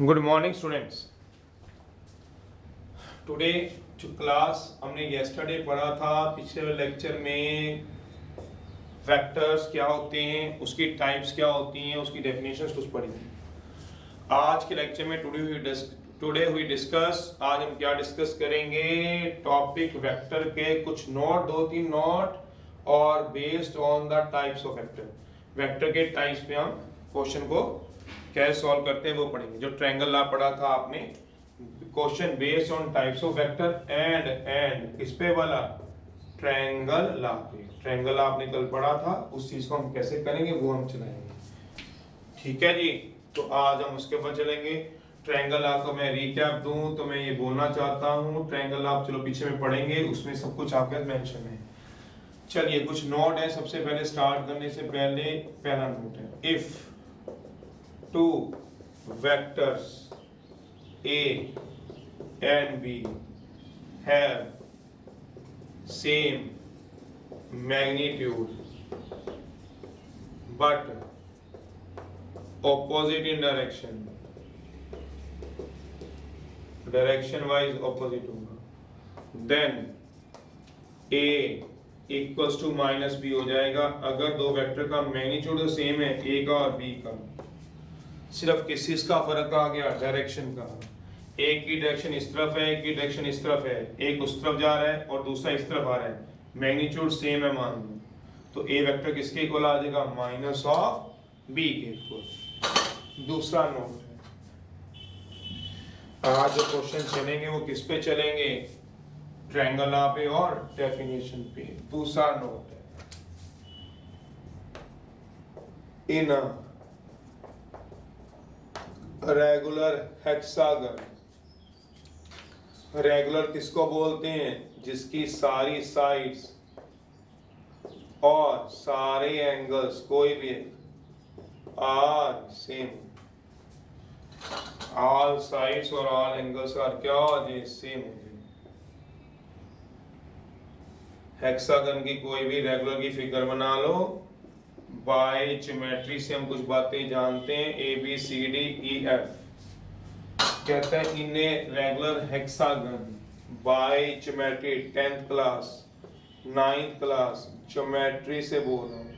Good morning students. Today जो class हमने yesterday पढ़ा था, पिछले लेक्चर में वेक्टर्स क्या होते हैं, उसकी टाइप्स क्या होती हैं, उसकी डेफिनेशंस कुछ पढ़ी थी। आज के लेक्चर में टुडे हुई डिस्कस, आज हम क्या डिस्कस करेंगे, टॉपिक वेक्टर के कुछ नोट, 2-3 नोट, और based on the types of vector के टाइप्स पे हम क्वेश्चन को कैसे सॉल्व करते हैं वो पढ़ेंगे। जो ट्रायंगल लॉ पढ़ा था आपने, question based on types of vector and किस पे वाला, ट्रायंगल लॉ पे। ट्रायंगल लॉ आपने कल पढ़ा था, उस चीज को हम कैसे करेंगे वो हम चलाएंगे। ठीक है जी, तो आज हम उसके ऊपर चलेंगे। ट्रायंगल लॉ को मैं रिकैप दूं तो मैं ये बोलना चाहता हूँ, ट्रायंगल लॉ चलो पीछे में पढ़ेंगे, उसमें सब कुछ आपके मेंशन है। चलिए कुछ नोट है। सबसे पहले स्टार्ट करने से पहले पहला नोट है, if two vectors A and B have same magnitude but opposite in direction wise opposite होगा, then A equals to minus B हो जाएगा अगर दो वेक्टर का मैग्नीट्यूड सेम है, A का और B का। सिर्फ किस चीज का फर्क आ गया, डायरेक्शन का। एक की डायरेक्शन इस तरफ है, एक की डायरेक्शन इस तरफ है, एक उस तरफ जा रहा है और दूसरा इस तरफ आ रहा है, मैग्नीट्यूड सेम है मान लो, तो ए वेक्टर किसके इक्वल आ जाएगा, माइनस ऑफ बी के इक्वल। दूसरा नोट है, आज जो क्वेश्चन चलेंगे वो किस पे चलेंगे, ट्रायंगल लॉ पे और डेफिनेशन पे। दूसरा नोट है, इन रेगुलर हेक्सागन, रेगुलर किसको बोलते हैं, जिसकी सारी साइड्स और सारे एंगल्स कोई भी आर सेम, ऑल साइड्स और ऑल एंगल्स आर क्या हो जाए, सेम हो जाए। हेक्सागन की कोई भी रेगुलर की फिगर बना लो, बाय ज्योमेट्री से हम कुछ बातें जानते हैं, A B C D E F, कहते हैं इन्हें regular hexagon by geometry 10th class 9th class geometry से बोल रहा हूं।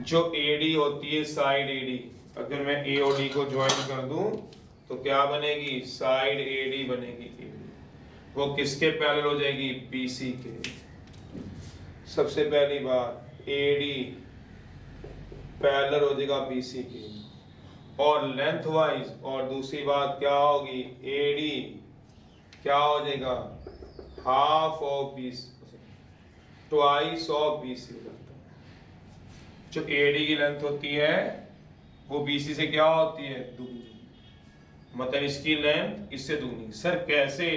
जो एडी होती है साइड एडी, अगर मैं ए और डी को ज्वाइन कर दूं तो क्या बनेगी, साइड एडी बनेगी। वो किसके पैरेलल हो जाएगी, बीसी के। सबसे पहली बात, एडी पैरेलल हो जाएगा बीसी के और लेंथ वाइज, और दूसरी बात क्या होगी, एडी क्या हो जाएगा, half of BC, twice of BC. जो एडी की लेंथ होती है वो बीसी से क्या होती है, दुगनी, मतलब इसकी लेंथ इससे दुगनी। सर कैसे,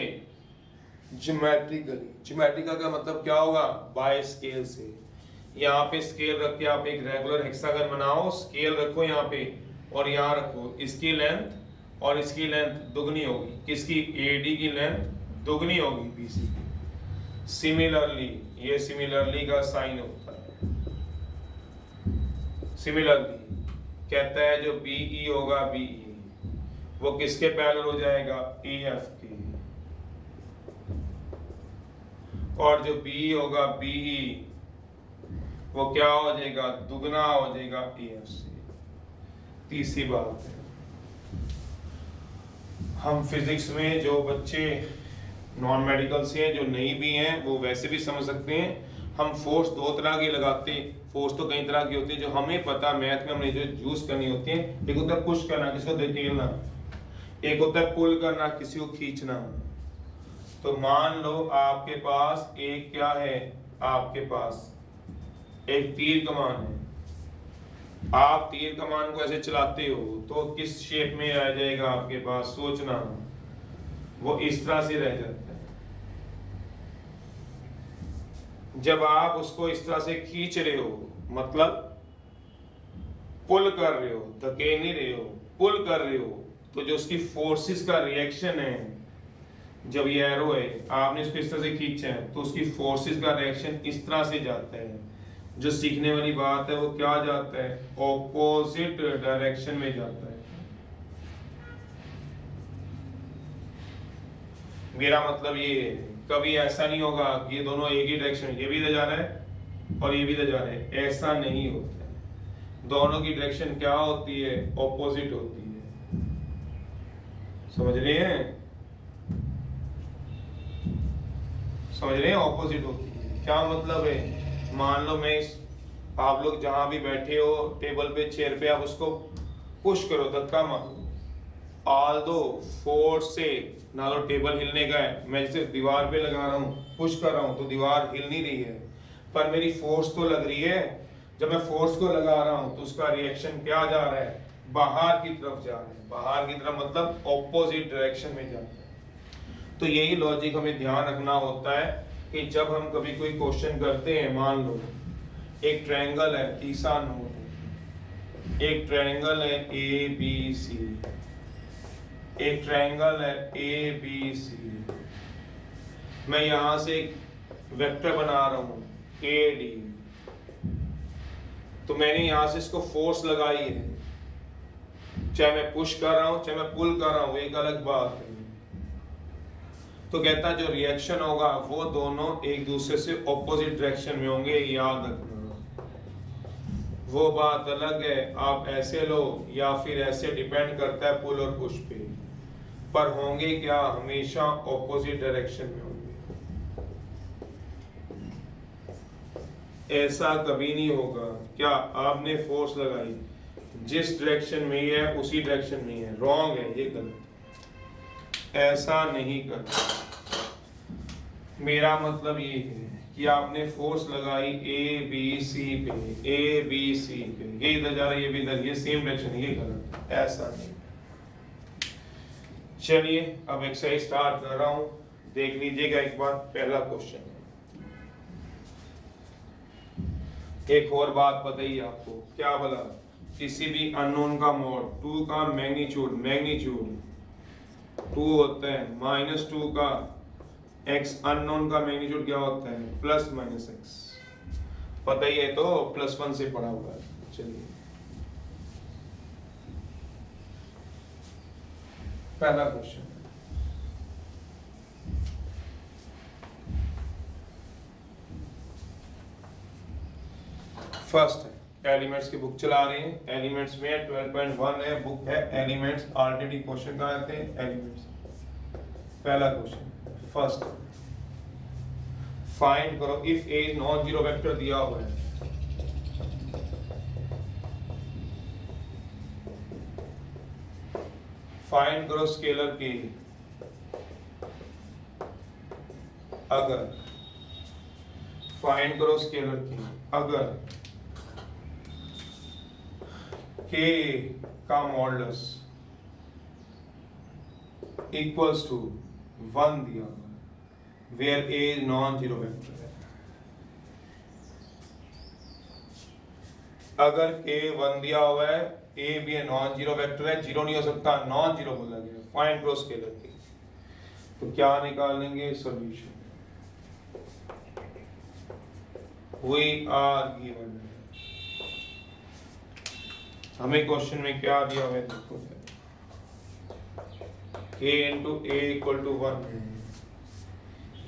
ज्योमेट्रिकली। ज्योमेट्रिकल का मतलब क्या होगा, बाय स्केल से। यहाँ पे स्केल रख के आप एक रेगुलर हेक्सागन बनाओ, स्केल रखो यहाँ पे और यहाँ रखो, इसकी लेंथ और इसकी लेंथ दुगनी होगी, किसकी, एडी की लेंथ दुगनी होगी बीसी की। सिमिलरली, ये सिमिलरली का साइन होता है। सिमिलरली कहता है जो बीई होगा, बीई वो किसके पैरेलल हो जाएगा, एएफ के, और जो बी होगा बीई वो क्या हो जाएगा, दुगना हो जाएगा एएफ से। तीसरी बात है, हम फिजिक्स में जो बच्चे नॉन मेडिकल से हैं, जो नहीं भी हैं, वो वैसे भी समझ सकते हैं। हम फोर्स दो तरह की लगाते हैं, फोर्स तो कई तरह की होती है, जो हमें पता मैथ में हमने जो यूज करनी होती है। एक होता है पुश करना, किसी को धकेलना, एक होता है पुल करना, किसी को खींचना। तो मान लो आपके पास एक क्या है, आपके पास एक तीर कमान है, आप तीर कमान को ऐसे चलाते हो तो किस शेप में रह जाएगा आपके पास, सोचना, वो इस तरह से रह जाता है। जब आप उसको इस तरह से खींच रहे हो, मतलब पुल कर रहे हो, धकेल नहीं रहे हो, पुल कर रहे हो, तो जो उसकी फोर्सेस का रिएक्शन है, जब ये एरो है आपने इसको इस तरह से खींचा है तो उसकी फोर्सेस का रिएक्शन इस तरह से जाता है। जो सीखने वाली बात है वो क्या जाता है, ऑपोजिट डायरेक्शन में जाता है। मेरा मतलब ये है, कभी ऐसा नहीं होगा कि ये दोनों एक ही डायरेक्शन, ये भी इधर जा रहा है और ये भी इधर जा रहा है, ऐसा नहीं होता है। दोनों की डायरेक्शन क्या होती है? ऑपोजिट होती है। समझ रहे हैं? समझ रहे हैं? ऑपोजिट होती है। क्या मतलब है? मान लो मैं इस, आप लोग जहां भी बैठे हो टेबल पे, चेयर पे, आप उसको पुश करो, धक्का मारो, ऑल दो फोर्स से ना तो टेबल हिलने का है, मैं जैसे दीवार पे लगा रहा हूँ, पुश कर रहा हूँ तो दीवार हिल नहीं रही है, पर मेरी फोर्स तो लग रही है। जब मैं फोर्स को लगा रहा हूँ तो उसका रिएक्शन क्या जा रहा है? बाहर की तरफ जा रहा है। बाहर की तरफ मतलब ऑपोजिट डायरेक्शन में जाता है। तो यही लॉजिक हमें ध्यान रखना होता है कि जब हम कभी कोई क्वेश्चन करते हैं, मान लो एक ट्रायंगल है, तीसरा नोट है, एक ट्रायंगल है ए बी सी, एक ट्रायंगल है ए बी सी, मैं यहां से एक वेक्टर बना रहा हूं ए डी, तो मैंने यहां से इसको फोर्स लगाई है, चाहे मैं पुश कर रहा हूं चाहे मैं पुल कर रहा हूं, एक अलग बात है। तो कहता है जो रिएक्शन होगा वो दोनों एक दूसरे से ऑपोजिट डायरेक्शन में होंगे, याद रखना। वो बात अलग है आप ऐसे लो या फिर ऐसे, डिपेंड करता है पुल और पुश पे, पर होंगे क्या? हमेशा ऑपोजिट डायरेक्शन में होंगे। ऐसा कभी नहीं होगा क्या आपने फोर्स लगाई, जिस डायरेक्शन में ही है उसी डायरेक्शन में ही है, रॉन्ग है, ये गलत, ऐसा नहीं करना। मेरा मतलब ये है कि आपने फोर्स लगाई ए बी सी पे, ए बी सी पे, ये इधर जा रहा है ये भी इधर, ये सेम डायरेक्शन, ये गलत, ऐसा नहीं। चलिए अब एक्सरसाइज स्टार्ट कर रहा हूं, देख लीजिएगा एक बार। पहला क्वेश्चन, एक और बात बताइए आपको, क्या बोला? किसी भी अननोन का मॉड 2 का मैग्नीट्यूड 2 होता है, -2 का x, अननोन का मैग्नीट्यूड क्या होता है? +-x। पता ही है तो, +1 से पढ़ा हुआ है। चलिए पहला क्वेश्चन, फर्स्ट है, एलिमेंट्स की बुक चला रहे हैं, एलिमेंट्स में 12.1 है, बुक है एलिमेंट्स, ऑलरेडी क्वेश्चन कहाँ थे? एलिमेंट्स। पहला क्वेश्चन, फर्स्ट, फाइंड करो if A non zero vector दिया हुआ है, फाइंड करो स्केलर के, अगर, फाइंड करो स्केलर की अगर के का मॉडुलस इक्वल्स टू 1 दिया हुआ है, where A non zero vector है। अगर के 1 दिया हुआ है, ए भी नॉन जीरो वेक्टर है, जीरो नहीं हो सकता, नॉन जीरो बोला गया, फाइंड करो स्केलर की। तो क्या निकालेंगे? सॉल्यूशन। वी आर गिवन, हमें क्वेश्चन में क्या दिया हुआ है देखो, k into A equal to 1।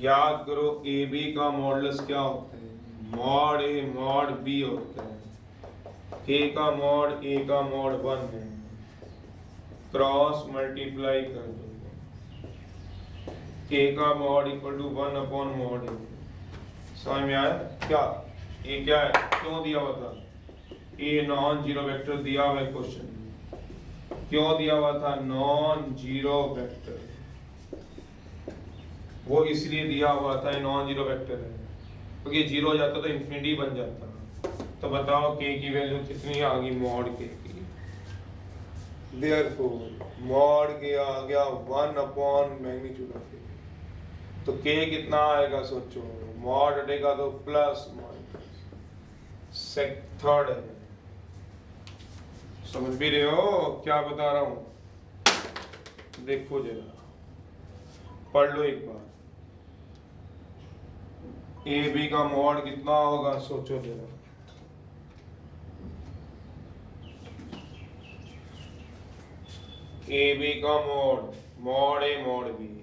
याद करो ए बी का मॉडुलस क्या होता है? मॉड ए मॉड बी होता है। k का मॉड ए का मॉड 1 है, क्रॉस मल्टीप्लाई कर दो, k का mod equal to 1 upon mod A. समझ में आया क्या? ये क्या है, क्यों दिया हुआ था? ए नॉन जीरो वेक्टर दिया हुआ है क्वेश्चन में, क्यों दिया हुआ था? नॉन जीरो वेक्टर, वो इसलिए दिया हुआ था, नॉन जीरो वेक्टर है, क्योंकि तो जीरो हो जाता तो इंफिनिटी बन जाता। तो बताओ के की वैल्यू कितनी आ गई? मॉड के की, देयरफॉर मॉड के आ गया 1 अपॉन मैग्नीट्यूड ऑफ के। तो के कितना आएगा सोचो, मॉड हटेगा तो प्लस थर्ड है। समझ भी रहे हो क्या बता रहा हूं? देखो जरा, पढ़ लो एक बार, ए बी का मॉड कितना होगा सोचो जरा। ए बी का mod, mod A mod B,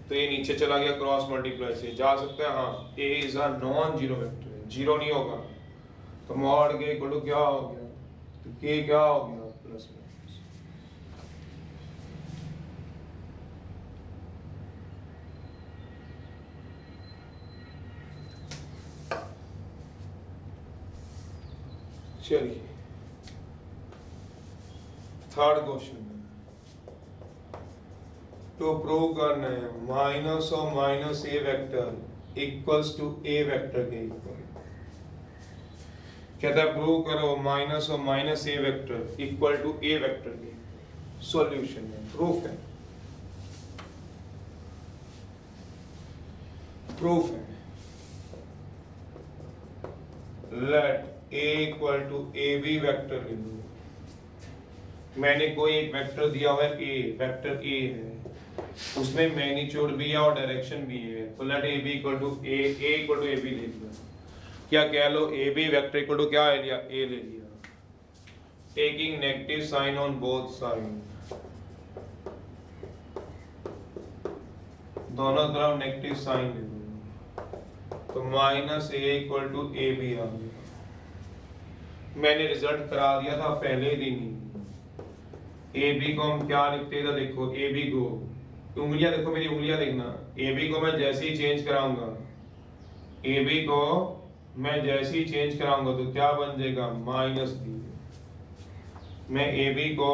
तो ये नीचे चला गया क्रॉस मल्टीप्लाई से, जा सकते हैं हाँ। A is a non zero vector है, जीरो नहीं होगा, तो मॉड के इक्वल टू क्या हो गया, तो के क्या हो गया प्लस में। चलिए थर्ड क्वेश्चन है, तो प्रूव करना है माइनस और minus A vector equals to A vector के इक्वल। कहता है प्रूव करो माइनस और minus A vector equal to A vector के। सॉल्यूशन है, प्रूफ है, प्रूफ है। Let A equal to A B vector ले लो। मैंने कोई एक वेक्टर दिया हुआ है ए, वेक्टर ए है, उसमें मैग्नीट्यूड भी है और डायरेक्शन भी है, तो let A B equal to A equal to A B ले लिया। क्या कह लो, A B vector equal to क्या ले लिया, ए ले लिया। Taking negative sign on both side, दोनों तरफ नेगेटिव साइन ले लो, तो minus A equal to A B आ गया। मैंने रिजल्ट करा दिया था पहले दिन ही। ए बी को हम क्या लिखते थे, देखो ए बी को, उंगलियां देखो, मेरी उंगलियां देखना। ए बी को मैं जैसे ही चेंज कराऊंगा, ए बी को मैं जैसे ही चेंज कराऊंगा तो क्या बन जाएगा, माइनस बी। मैं ए बी को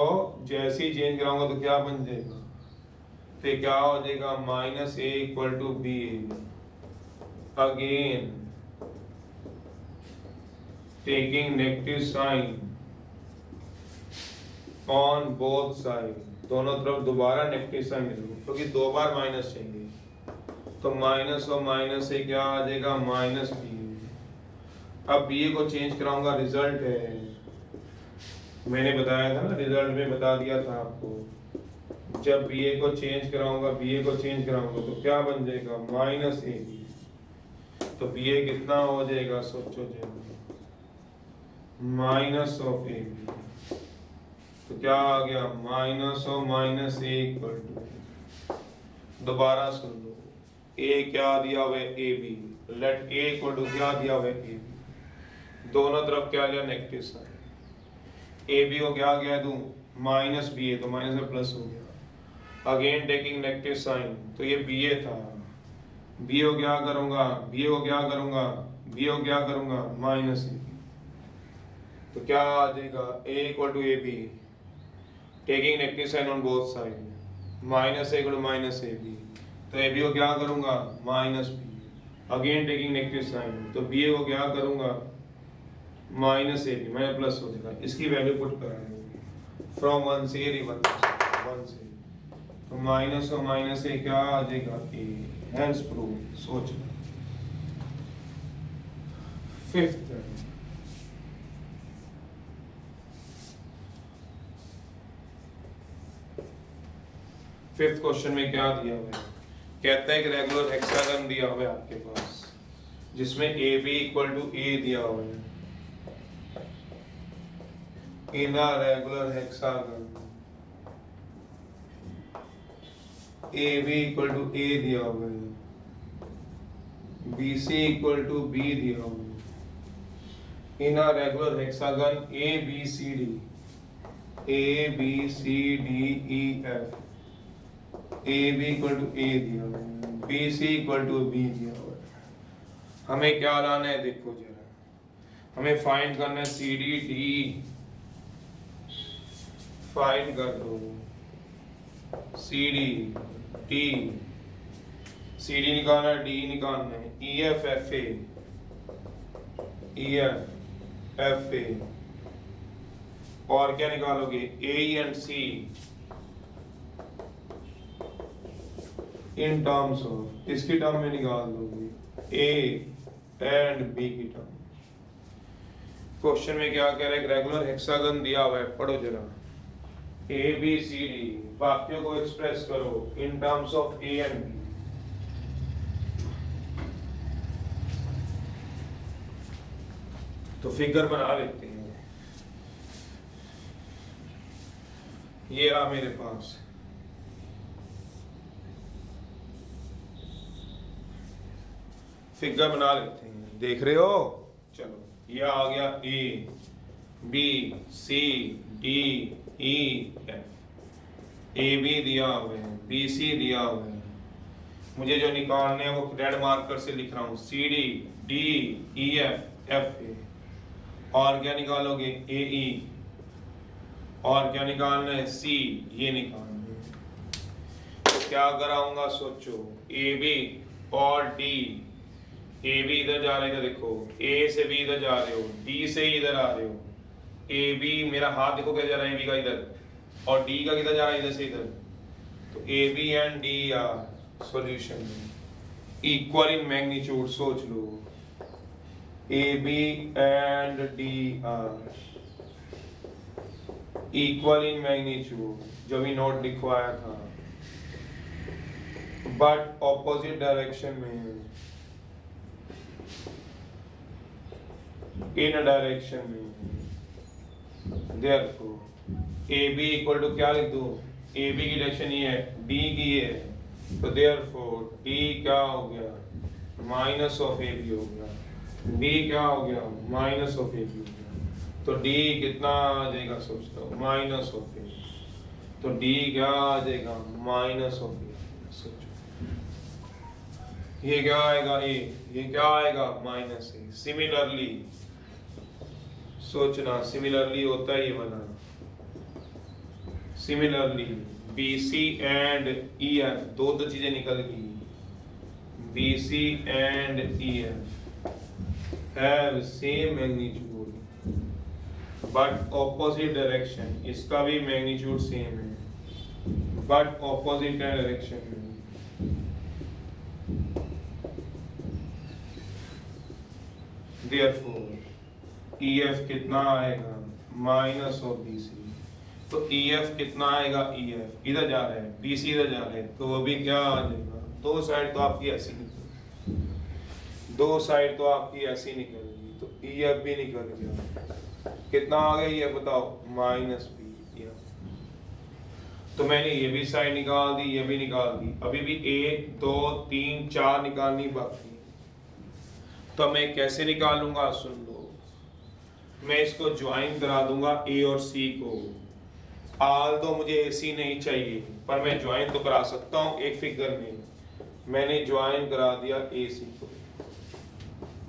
जैसे ही चेंज कराऊंगा तो क्या बन जाएगा, तो क्या हो जाएगा, minus A equal to B. Again taking negative sign on both side, दोनों तरफ दोबारा नेगेटिव साइन ले लो, क्योंकि दो बार माइनस चाहिए, तो माइनस और माइनस से क्या आ जाएगा, माइनस बी। अब बी को चेंज कराऊंगा, रिजल्ट है, मैंने बताया था ना, रिजल्ट में बता दिया था आपको, जब बी को चेंज कराऊंगा, बी को चेंज कराऊंगा तो क्या बन जाएगा, माइनस ए बी। तो बी कितना हो जाएगा, सोचो जरा, माइनस ऑफ ए बी, तो क्या आ गया, माइनस और माइनस ए इक्वल टू, दोबारा सुन लो, ए क्या दिया हुआ है, A B, let A equal to क्या दिया हुआ है, ए बी, दोनों तरफ क्या लिया, नेगेटिव साइन। ए बी को क्या क्या दूं, माइनस बी है, तो माइनस में प्लस हो गया। अगेन टेकिंग नेगेटिव साइन, तो ये बी ए था, बी को क्या करूंगा, बी को क्या करूंगा, बी को क्या करूंगा, माइनस ए, तो क्या आ जाएगा, A equal to A B, taking negative sign on both side, minus A equal to minus A B, तो ए बी को क्या करूंगा, minus B, again taking negative sign, तो बी को क्या करूंगा, माइनस ए बी, मैंने प्लस हो जाएगा। इसकी वैल्यू पुट कराएंगे फ्रॉम 1 से 1 से, तो माइनस और माइनस से क्या आ जाएगा, ए, हेंस प्रूव। सोच फिफ्थ, फिफ्थ क्वेश्चन में क्या दिया हुआ है, कहता है कि रेगुलर हेक्सागन दिया हुआ है आपके पास, जिसमें A B equal to A दिया हुआ है। In a regular hexagon A B equal to A दिया हुआ है, B C equal to B दिया हुआ है। In a regular hexagon A B C D, A B C D E F, A B equal to A दिया हुआ है, B C equal to B दिया हुआ है। हमें क्या लाना है, देखो जरा, हमें फाइंड करना है सी डी डी, फाइंड कर दो C D D, C D निकालना है, डी निकालना है, E F F A, E F F A, और क्या निकालोगे, A and C in terms of, इसकी टर्म में निकाल दोगे ए एंड बी की टर्म। क्वेश्चन में क्या कह रहा है, रेगुलर हेक्सागन दिया हुआ है, पढ़ो जरा, ए बी सी डी, वाक्यों को एक्सप्रेस करो in terms of A and B. तो फिगर बना लेते हैं, ये रहा मेरे पास, फिगर बना लेते हैं, देख रहे हो। चलो ये आ गया A B C D E F. A B दिया हुआ है, बी सी दिया हुआ है, मुझे जो निकालने हैं वो रेड मार्कर से लिख रहा हूँ, C D D E F F A. और क्या निकालोगे, ए ई। और क्या निकालना है, सी, ये निकालना है। तो क्या कराऊंगा, सोचो, ए बी और डी। ए बी इधर जा रहे हैं, देखो ए से बी इधर जा रहे हो, डी से इधर आ रहे हो। ए बी मेरा हाथ देखो क्या जा रहा है, ए बी का इधर, और डी का किधर जा रहा है, इधर से इधर। तो A B and D are solution equal in magnitude. सोच लो, A B and D are equal in magnitude, जो भी नोट लिखवाया था, बट ऑपोजिट डायरेक्शन में, इन डायरेक्शन में। Therefore A B equal to क्या लिख दूं, ए बी की डायरेक्शन ये है, डी की ये है, तो देयरफॉर डी क्या हो गया, माइनस ऑफ ए बी हो गया, डी क्या हो गया, माइनस ऑफ ए बी हो गया। तो डी कितना आ जाएगा, सोचता हूँ, माइनस ऑफ ए। तो डी क्या आ जाएगा, माइनस ऑफ ए। सोचो ये क्या आएगा, ए, ये क्या आएगा, माइनस ए। सिमिलरली सोचना, सिमिलरली होता है ये वाला, similarly B C and E F, दो चीजें निकल गई, B C and E F have same magnitude but opposite direction. इसका भी मैग्नीट्यूड सेम है बट ऑपोजिट डायरेक्शन में। Therefore EF कितना आएगा, माइनस ऑफ BC। तो EF कितना आएगा, EF इधर जा रहे हैं, BC इधर जा रहे हैं, तो वो भी क्या आ जाएगा, दो साइड तो आपकी ऐसी निकल, दो साइड तो आपकी ऐसी निकल गई, तो EF भी निकल गया। कितना आ गया ये बताओ, माइनस B। तो मैंने ये भी साइड निकाल दी, ये भी निकाल दी, अभी भी 1 2 3 4 निकालनी बाकी। तो मैं कैसे निकालूंगा, सुन लो, मैं इसको ज्वाइन करा दूंगा ए और सी को। आल तो मुझे एसी नहीं चाहिए, पर मैं ज्वाइन तो करा सकता हूँ एक फिगर में। मैंने ज्वाइन करा दिया ए सी को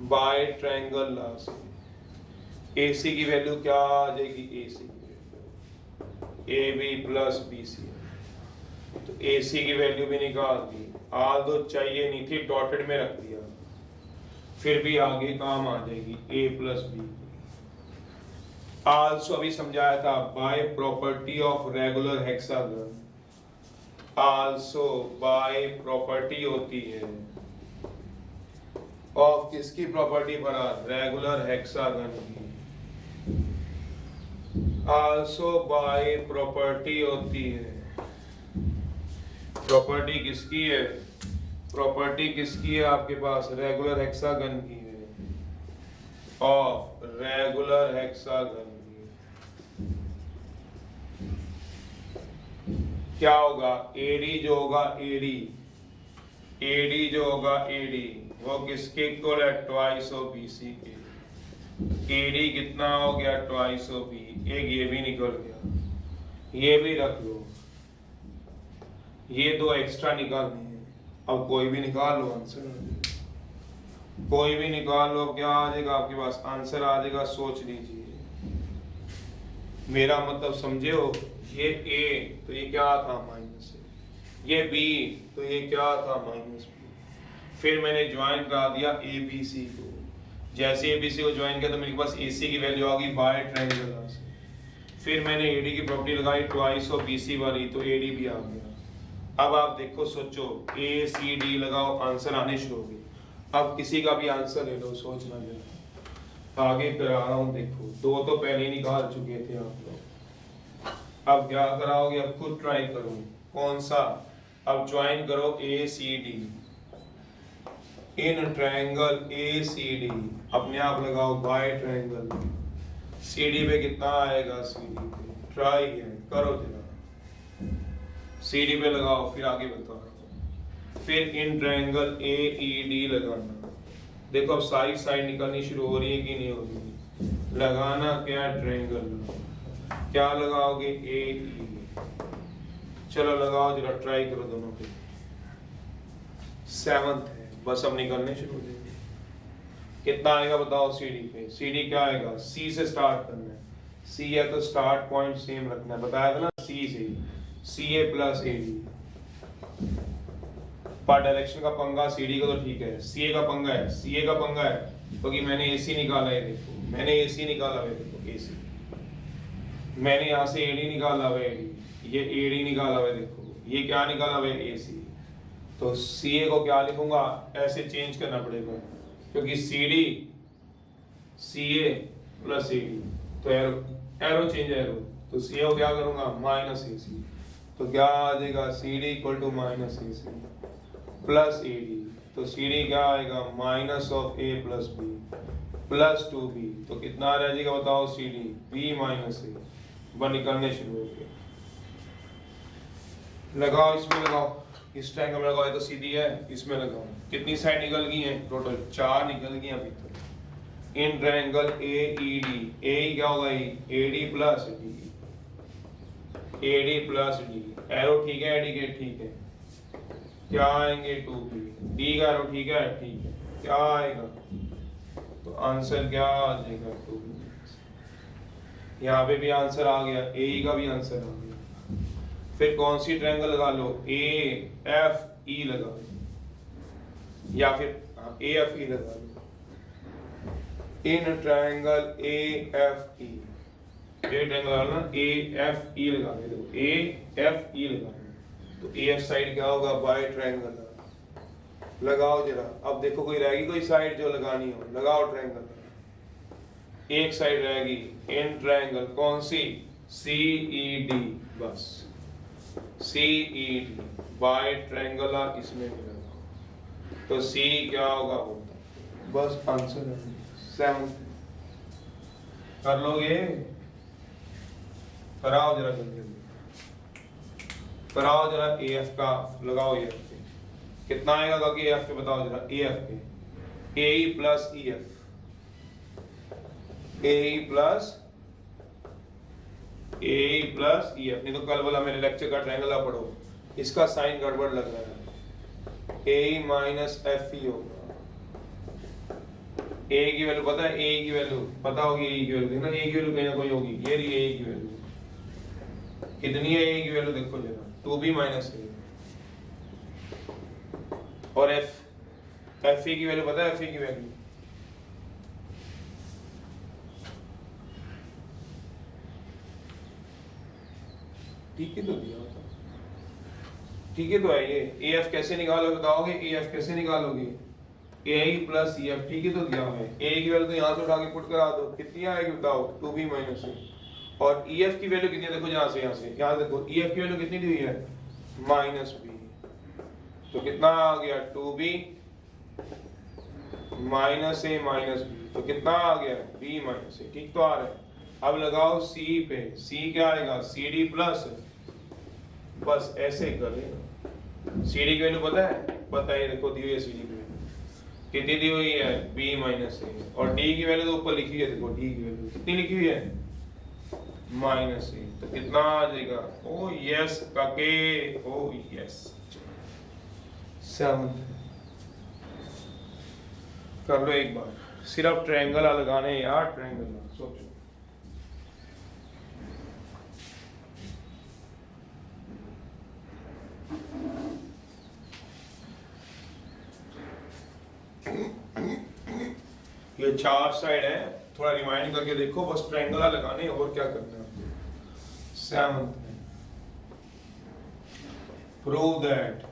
बाय ट्रायंगल लॉ से। ए सी की वैल्यू क्या आ जाएगी, ए सी की value A B plus B C. तो ए सी की वैल्यू भी निकाल दी, आल तो चाहिए नहीं थी, डॉटेड में रख दिया, फिर भी आगे काम आ जाएगी, ए प्लस बी। आल्सो अभी समझाया था, by property of regular hexagon. Also by property होती है ऑफ किसकी प्रॉपर्टी बना, रेगुलर हेक्सागन की। आल्सो बाय प्रॉपर्टी होती है, प्रॉपर्टी किसकी है, प्रॉपर्टी किसकी है आपके पास, रेगुलर हेक्सागन की है, ऑफ रेगुलर हेक्सागन की। क्या होगा, एडी जो होगा, एडी जो होगा, एडी वो किसके इक्वल है, ट्वाइस ऑफ बीसी के। एडी कितना हो गया, ट्वाइस ऑफ बी। एक ये भी निकल गया, ये भी रख लो, ये दो एक्स्ट्रा निकालने हैं। अब कोई भी निकाल लो, आंसर कोई भी निकाल लो, क्या आ जाएगा आपके पास, आंसर आ जाएगा। सोच लीजिए, मेरा मतलब समझे हो, ये ए तो ये क्या था, माइनस है, ये बी तो ये क्या था, माइनस बी। फिर मैंने ज्वाइन करा दिया ए बी सी को। जैसे ए बी सी को ज्वाइन किया तो मेरे पास ए सी की वैल्यू आ गई बाय ट्रायंगल से। फिर मैंने एडी की प्रॉपर्टी लगाई ट्वाइस ऑफ बी सी वाली, तो एडी भी आ गया। अब आप देखो, सोचो, ए सी डी लगाओ, आंसर आने शुरू हो गए। अब किसी का भी आंसर ले लो, सोचना जरा, आगे करा रहा हूँ। देखो, दो तो पहले ही निकाल चुके थे आप लोग, अब क्या कराओगे, अब खुद ट्राई करो। कौन सा, अब ज्वाइन करो A C D in triangle A C D, अपने आप लगाओ बाय ट्रायंगल। सी डी पे कितना आएगा, सी डी पे ट्राई करो जरा, सी डी पे लगाओ, फिर आगे बताओ। फिर इन ट्रायंगल ए ई डी लगाना, देखो अब सारी साइड निकलनी शुरू हो रही है कि नहीं हो रही। लगाना क्या, ट्रायंगल। क्या लगाओगे, ए ई। चलो लगाओ जरा, ट्राई करो दोनों पे। 7th है, बस अब निकलने शुरू हो जाएंगे। कितना आएगा बताओ सीडी पे। सीडी क्या आएगा, सी से स्टार्ट करना है। सी है तो स्टार्ट पॉइंट सेम रखना है, बताया था ना, सी से। सी ए प्लस ए डी। पर डायरेक्शन का पंगा सीडी का तो ठीक है, सीए का पंगा है। सीए का पंगा है क्योंकि मैंने एसी निकाला है, देखो मैंने एसी निकाला है, देखो एसी। मैंने यहाँ से एडी निकाला हुआ है, ये एडी निकाला हुआ है, देखो ये क्या निकाला हुआ है, एसी। तो सीए को क्या लिखूंगा, ऐसे चेंज करना पड़ेगा क्योंकि सीडी सीए प्लस एडी, तो एरो चेंज एरो, तो सीए को क्या करूंगा, माइनस एसी। तो क्या आ जाएगा, CD equal to minus AC plus AD. तो सीडी क्या आएगा, minus of A plus B plus 2b। तो कितना रह जाएगा बताओ, सीडी बी माइनस ए। बन निकलने शुरू हो गए। लगाओ इसमें, लगाओ इस ट्रायंगल में लगाओ, ये तो सीधी है, इसमें लगाओ। कितनी साइड निकल गई हैं, टोटल 4 निकल गई अभी तक। इन ट्रायंगल ए ई डी, ए क्या होगा, A D plus D, A D plus D. Arrow ठीक है, एडी के ठीक है, क्या आएंगे 2b। डी का एरो ठीक है, ठीक है, क्या आएगा, तो आंसर क्या आ जाएगा 2b। यहाँ पे भी आंसर आ गया, ए का भी आंसर आ गया। फिर कौन सी ट्रायंगल लगा लो, ए एफ ई लगा लो, या फिर ए एफ ई लगा लो। इन ट्रायंगल ए एफ ई, ये ट्रायंगल लगा लो ना, ए एफ ई लगा दे, देखो ए एफ ई लगा दो। तो ए एफ साइड क्या होगा, बाय ट्रायंगल। लगाओ जरा, अब देखो कोई रहेगी कोई साइड जो लगानी हो, लगाओ ट्रायंगल। एक साइड रहेगी इन ट्रायंगल, कौन सी, सी ई डी, बस सी ई डी बाय ट्रायंगल, इसमें मिलेगा। तो सी क्या होगा, बस आंसर है 7। कर लोगे, कराओ जरा जल्दी जल्दी, कराओ जरा। ए एफ का लगाओ, ए एफ पे कितना आएगा, क्योंकि ए एफ पे बताओ जरा, ए एफ पे ए ई प्लस ई एफ, ए प्लस ई एफ। नहीं तो कल वाला मेरे लेक्चर का ट्रायंगल आप पढ़ो, इसका साइन गड़बड़ लग रहा है, ए माइनस एफ ई होगा। ए की वैल्यू पता है, ए की वैल्यू पता होगी, ए की वैल्यू ना, ए की वैल्यू कहीं ना कोई होगी, ये रही ए की वैल्यू। कितनी है ए की वैल्यू, देखो जरा, 2b माइनस ए। और एफ ई की वैल्यू पता है, एफ ई की वैल्यू ठीक है, तो दिया था, ठीक है। तो है ये ए एफ कैसे निकालोगे, बताओगे ए एफ कैसे निकालोगे, ए ई प्लस ई एफ, ठीक है। तो दिया है, ए की वैल्यू तो यहाँ से उठा के पुट करा दो, कितनी आएगी बताओ, 2b माइनस ए। और ई एफ की वैल्यू कितनी है, देखो यहाँ से यहाँ देखो, ई एफ की वैल्यू कितनी दी हुई है, माइनस बी। तो कितना आ गया, 2b माइनस ए माइनस बी। तो कितना आ गया, b माइनस ए, ठीक तो आ रहा है। अब लगाओ सी पे, सी क्या आएगा, सी डी प्लस, बस ऐसे करें। सी डी की वैल्यू पता है, देखो दी हुई है सी डी की वैल्यू कितनी दी हुई है, b माइनस ए। और डी की वैल्यू तो ऊपर लिखी है, देखो डी की वैल्यू कितनी लिखी हुई है, माइनस ए। तो कितना आ जाएगा, ओ यस काके, ओ यस 7। कर लो एक बार, सिर्फ ट्रायंगल लगाने यार, ट्रायंगल सोचो। ये 4 साइड है, थोड़ा रिमाइंड करके देखो, बस ट्रायंगल लगाने, और क्या करना है। 7th, prove that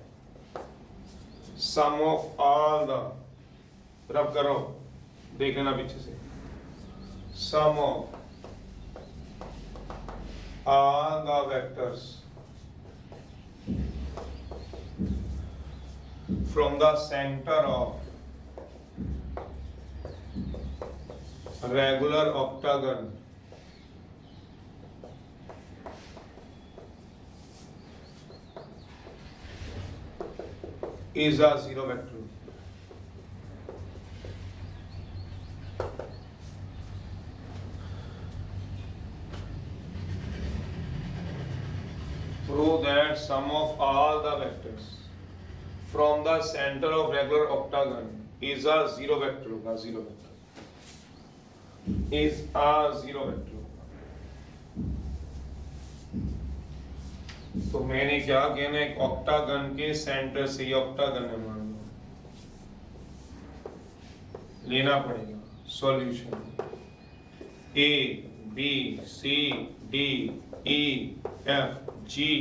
sum of all the, rub करो, देख लेना पीछे से, sum of all the vectors from the centre of regular octagon is a zero vector। Prove that sum of all the vectors from the center of regular octagon is a zero vector होगा, zero vector is a zero vector होगा। तो मैंने क्या कहना है, octagon के centre से, ये ऑक्टागन है मान लो, लेना पड़ेगा solution A B C D E F G.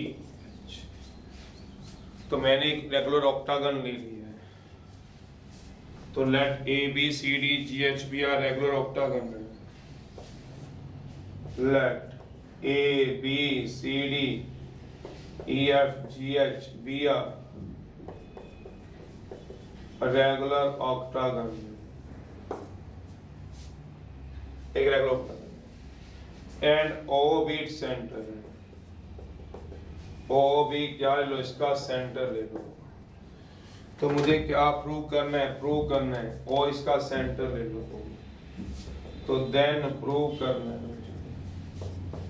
तो मैंने एक रेगुलर ऑक्टागन ले लिया है, तो let A B C D G H be are regular octagon. Let A B C D E F G H be are regular octagon, एक regular octagon and O be centre है। O भी क्या ले लो, इसका centre ले लो। तो मुझे क्या प्रूव करना है, प्रूव करना है ओ इसका सेंटर ले लो। तो देन प्रूव करना है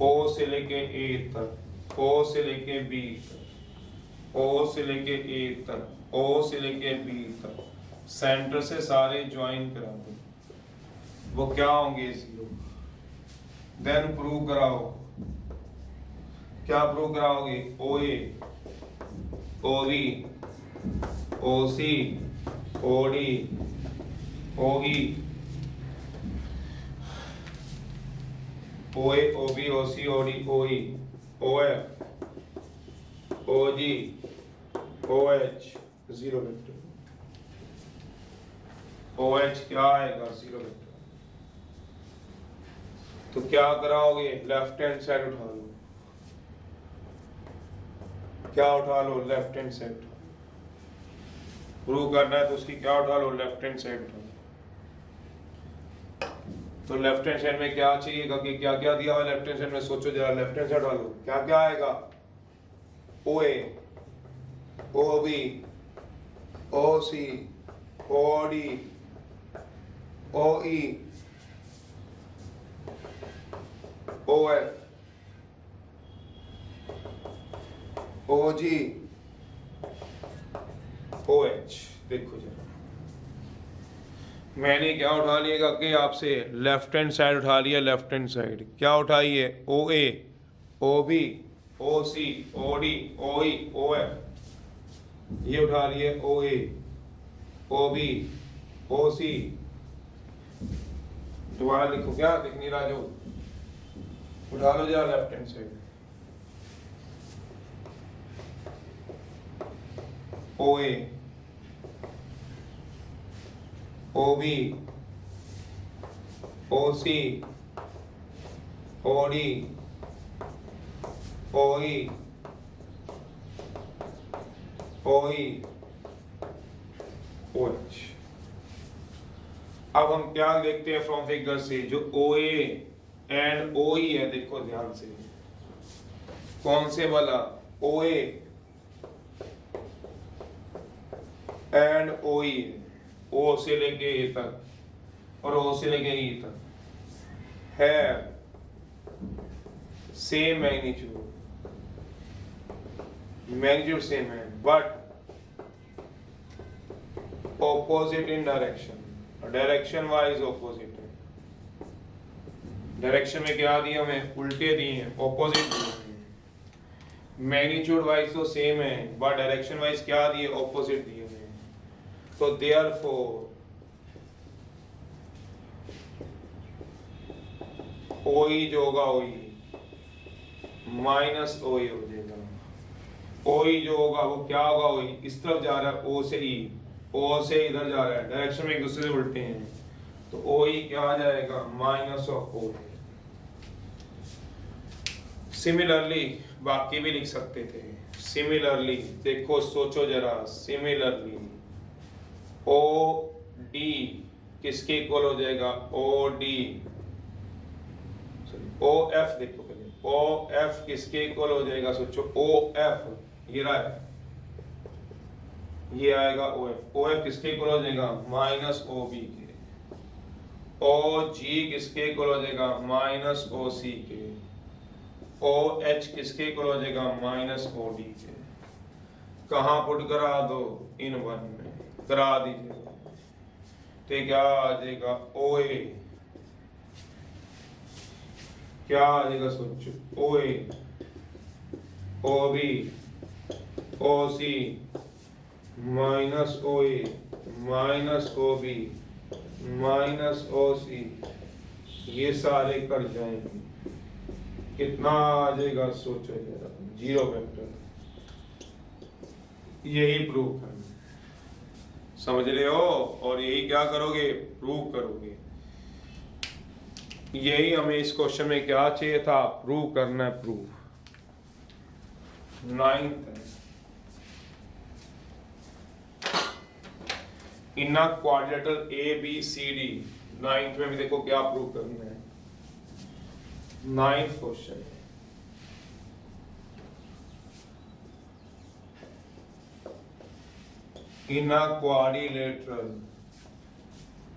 ओ से लेके ए तक, ओ से लेके बी तक, ओ से लेके ए तक, ओ से लेके बी तक, सेंटर से सारे ज्वाइन करा दो, वो क्या होंगे, जीरो। देन प्रूव कराओ, क्या प्रूव कराओगे, O A O B O C O D O E O A O B O C O D O E O F O G O H zero vector. O H क्या आएगा, zero vector. तो क्या कराओगे, left hand side उठा लो, क्या उठा लो, left hand side. Prove करना है तो उसकी क्या उठा लो, लेफ्ट हैंड साइड उठा लो। तो लेफ्ट हैंड साइड में क्या चाहिएगा कि क्या क्या दिया हुआ लेफ्ट हैंड साइड में, सोचो जरा, लेफ्ट हैंड साइड उठा लो, क्या क्या आएगा, ओ A O B O C O D O E O F O G O H. देखो जरा, मैंने क्या उठा लिएगा कि आपसे लेफ्ट हैंड साइड उठा लिया, लेफ्ट हैंड साइड क्या उठाई है, ओ A O B O C O D O E O F, ये उठा लिए ओ ए ओ बी ओ सी। दोबारा लिखो, क्या दिख नहीं रहा, जो उठा लो जरा left hand side, O A O B O C O D O E O E O H. अब हम क्या देखते हैं फ्रॉम फिगर से, जो ओ ए एंड ओ ई है, देखो ध्यान से, कौन से वाला, ओ ए एंड ओ ई, ओ से लेके ए तक और ओ से लेके ई तक है सेम मैग्नीट्यूड, मैग्नीट्यूड सेम है, but opposite in direction, direction wise opposite है। डायरेक्शन में क्या दिया हमें, उल्टे दिए हैं, ऑपोजिट दिए हैं। मैग्नीट्यूड वाइज तो सेम है, बट डायरेक्शन वाइज क्या दिए, ऑपोजिट दिए हैं। तो देयरफॉर ओई जो होगा, ओई माइनस ओई हो जाएगा। ओई जो होगा वो क्या होगा, ओई इस तरफ जा रहा है, ओ से ई, ओ से इधर जा रहा है, डायरेक्शन में एक दूसरे से उल्टे हैं, तो ओई क्या आ जाएगा, माइनस ऑफ ओ। सिमिलरली बाकी भी लिख सकते थे, सिमिलरली देखो, सोचो जरा, सिमिलरली ओ डी किसके इक्वल हो जाएगा, ओ डी ओ एफ, देखो पहले ओ एफ किसके इक्वल हो जाएगा, सोचो, ओ एफ ये रहा है, ये आएगा ओ एफ किसके इक्वल हो जाएगा, माइनस ओ बी के। ओ जी किसके इक्वल हो जाएगा, माइनस ओ सी के। ओ एच किसके इक्वल हो जाएगा माइनस ओ डी के। कहाँ पुट करा दो इन वन में करा दीजिए तो क्या आ जाएगा ओ ए, क्या आ जाएगा सोचो ओ A O B O C minus O A minus O B minus O सी, ये सारे कर जाएंगे कितना आ जाएगा सोचो जरा, जीरो वेक्टर। यही प्रूव करना, समझ रहे हो, और यही क्या करोगे प्रूव करोगे। यही हमें इस क्वेश्चन में क्या चाहिए था, प्रूव करना है, prove. 9th in quadrilateral A B C D, 9th में भी देखो क्या प्रूव करना है। 9th question in quadrilateral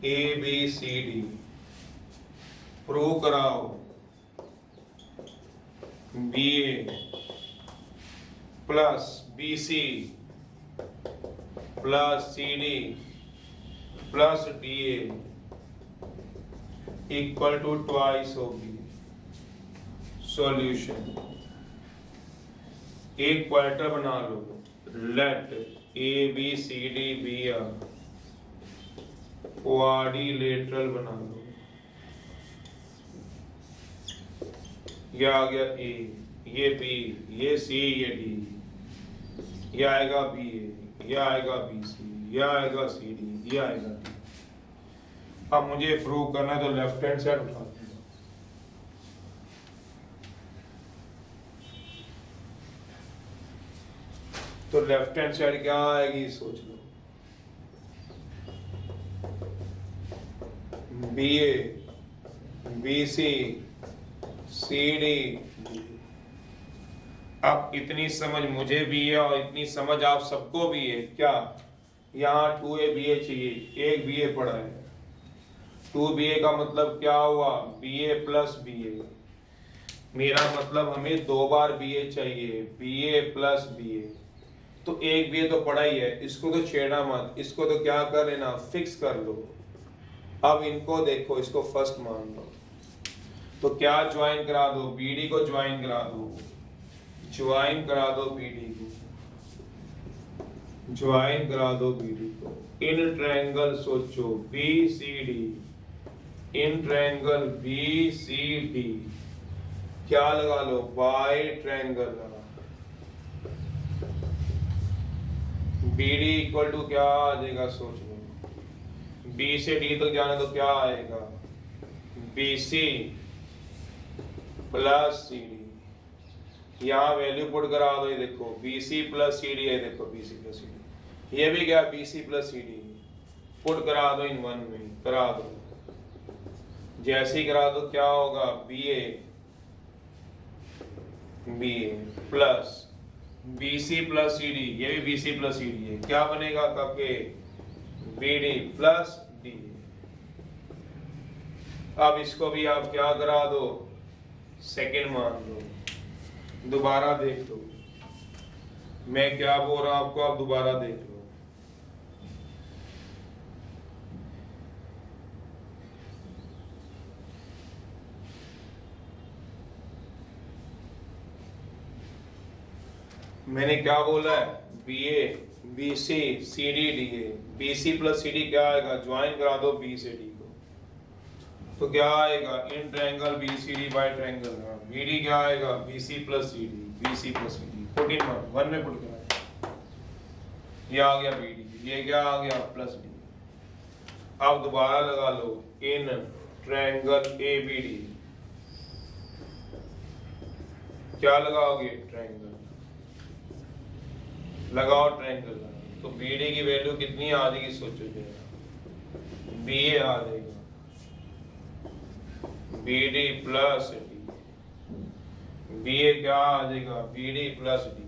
A B C D prove कराओ B A plus B C plus C D plus D A equal to twice होगी। Solution, एक quadrilateral बना लो, let A B C D be a quadrilateral बना लो। ये आ गया ए, ये बी, ये सी, ये डी, ये आएगा बी ए, ये आएगा बी सी, ये आएगा सी डी, ये आएगा डी। अब मुझे प्रूव करना है तो लेफ्ट हैंड साइड उठा दूंगा, तो लेफ्ट हैंड साइड क्या आएगी सोच लो, B A B C C D. अब इतनी समझ मुझे भी है और इतनी समझ आप सबको भी है क्या, यहाँ 2a बी ए चाहिए, एक बी ए पड़ा है, 2ba का मतलब क्या हुआ ba प्लस बी ए। मेरा मतलब हमें 2 बार ba चाहिए, ba प्लस बी ए, तो एक ba तो पड़ा ही है, इसको तो छेड़ना मत, इसको तो क्या कर लेना फिक्स कर लो। अब इनको देखो, इसको फर्स्ट मान लो, तो क्या ज्वाइन करा दो, bd को ज्वाइन करा दो, ज्वाइन करा दो bd को, ज्वाइन करा दो bd को। इन ट्रायंगल सोचो BCD, इन ट्रायंगल BCD क्या लगा लो, बाई ट्रायंगल लगा, BD इक्वल टू क्या आ जाएगा सोच लो, B से D तक जाने तो क्या आएगा BC प्लस CD। यहाँ वैल्यू पुट करा दो, ये देखो BC प्लस CD है, देखो BC प्लस CD, ये भी क्या BC प्लस CD, पुट करा दो इन वन में, करा दो, जैसे ही करा दो क्या होगा BA plus BC plus CD, ये भी BC प्लस CD है, क्या बनेगा काके BD प्लस D। अब इसको भी आप क्या करा दो सेकंड मान लो, दोबारा देख लो, मैं क्या बोल रहा हूं आपको, आप दोबारा देख लो। मैंने क्या बोला है, BA BC CD DA, BC plus CD क्या आएगा, ज्वाइन करा दो B से D को, तो क्या आएगा in triangle BCD by triangle, BD क्या आएगा BC plus CD, BC plus CD, 14 one में पुट करा, ये आ गया BD, ये क्या आ गया प्लस D। अब दोबारा लगा लो इन ट्रायंगल ABD, क्या लगाओगे ट्रायंगल, लगाओ ट्रायंगल, तो BD की वैल्यू कितनी आ जाएगी सोचो जरा, BA आ जाएगा BD प्लस D, BA क्या आ जाएगा BD प्लस D,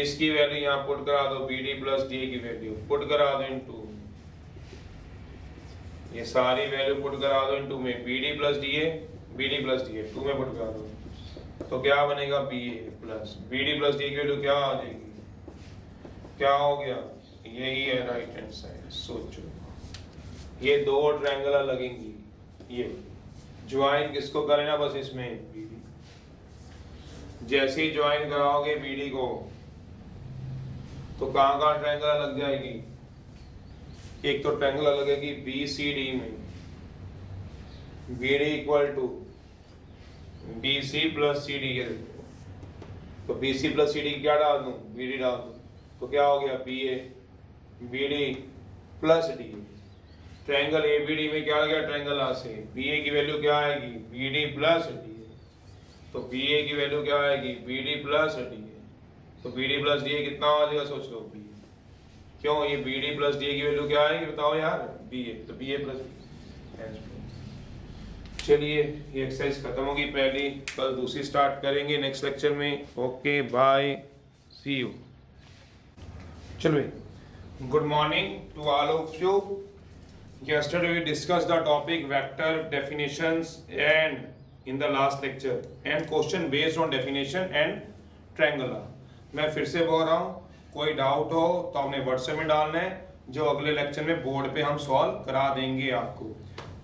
इसकी वैल्यू यहाँ पुट करा दो, BD प्लस D की वैल्यू पुट करा दो इनटू, ये सारी वैल्यू पुट करा दो इनटू में, BD प्लस DA 2 में पुट करा दो, तो क्या बनेगा B A plus B D plus D की वैल्यू क्या आ जाएगी, क्या हो गया, यही है राइट हैंड साइड। सोचो ये दो ट्रायंगल लगेंगी, ये ज्वाइन किसको करेना, बस इसमें बीडी। जैसे ही ज्वाइन कराओगे बीडी को तो कहां कहां ट्रायंगल लग जाएगी, एक तो ट्रायंगल लगेगी बी सी डी में, B D equal to B C plus C D के, तो B C plus C D क्या डाल दूं, बी डी डाल दूं, तो क्या हो गया B A B D plus D. Triangle A B D में क्या आ गया, ट्रायंगल आ से बी ए की वैल्यू क्या आएगी, बी डी प्लस डी, तो बी ए की वैल्यू क्या आएगी, बी डी प्लस डी, तो बी डी प्लस डी कितना आ जाएगा, सोच लो बी, क्यों ये बी डी प्लस डी की वैल्यू क्या आएगी बताओ यार, बी ए, तो बी ए प्लस डी। चलिए ये एक्सरसाइज खत्म होगी पहली, कल दूसरी स्टार्ट करेंगे नेक्स्ट लेक्चर में। Okay bye, see you. चलिए good morning to all of you. Yesterday we discussed the topic vector definitions and in the last lecture and question based on definition and triangular। मैं फिर से बोल रहा हूँ, कोई doubt हो तो आपने व्हाट्सएप में डालना है, जो अगले लेक्चर में बोर्ड पे हम सॉल्व करा देंगे आपको।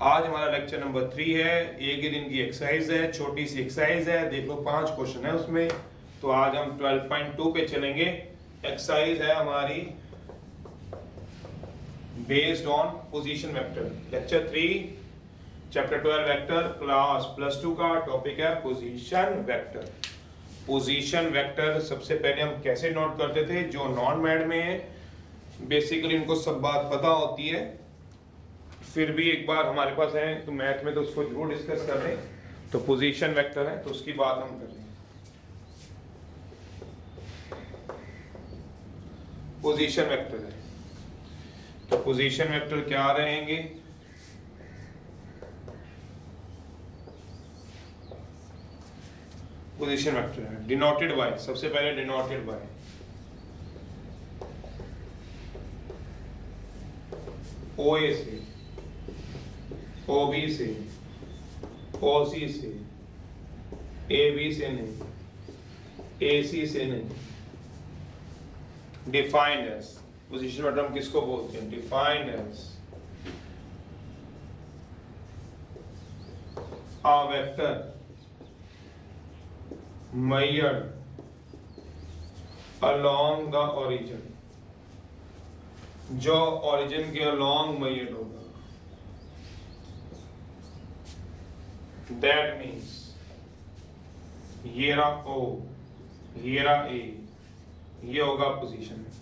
आज हमारा लेक्चर नंबर 3 है, एक ही दिन की एक्सरसाइज है, छोटी सी एक्सरसाइज है, देख लो 5 क्वेश्चन है उसमें। तो आज हम 12.2 पे चलेंगे। एक्सरसाइज है हमारी based on position vector, lecture 3 chapter 12 vector class +2 का टॉपिक है पोजीशन वेक्टर। पोजीशन वेक्टर सबसे पहले हम कैसे नोट करते थे, जो नॉन मैड में है बेसिकली उनको सब बात पता होती है, फिर भी एक बार हमारे पास है तो मैथ में तो उसको जरूर डिस्कस कर रहे हैं। तो पोजीशन वेक्टर है तो उसकी बात हम कर रहे हैं। पोजीशन वेक्टर है तो पोजीशन वेक्टर क्या रहेंगे, पोजीशन वेक्टर है डिनोटेड बाय, सबसे पहले डिनोटेड बाय OA से, OB से, OC से, AB से नहीं, AC से नहीं, डिफाइंड एज। पोजीशन वेक्टर हम किसको बोलते हैं, defined as a vector measured along the origin, जो origin के along measured होगा, that means ये रहा O, ये रहा A, ये होगा पोजीशन वेक्टर।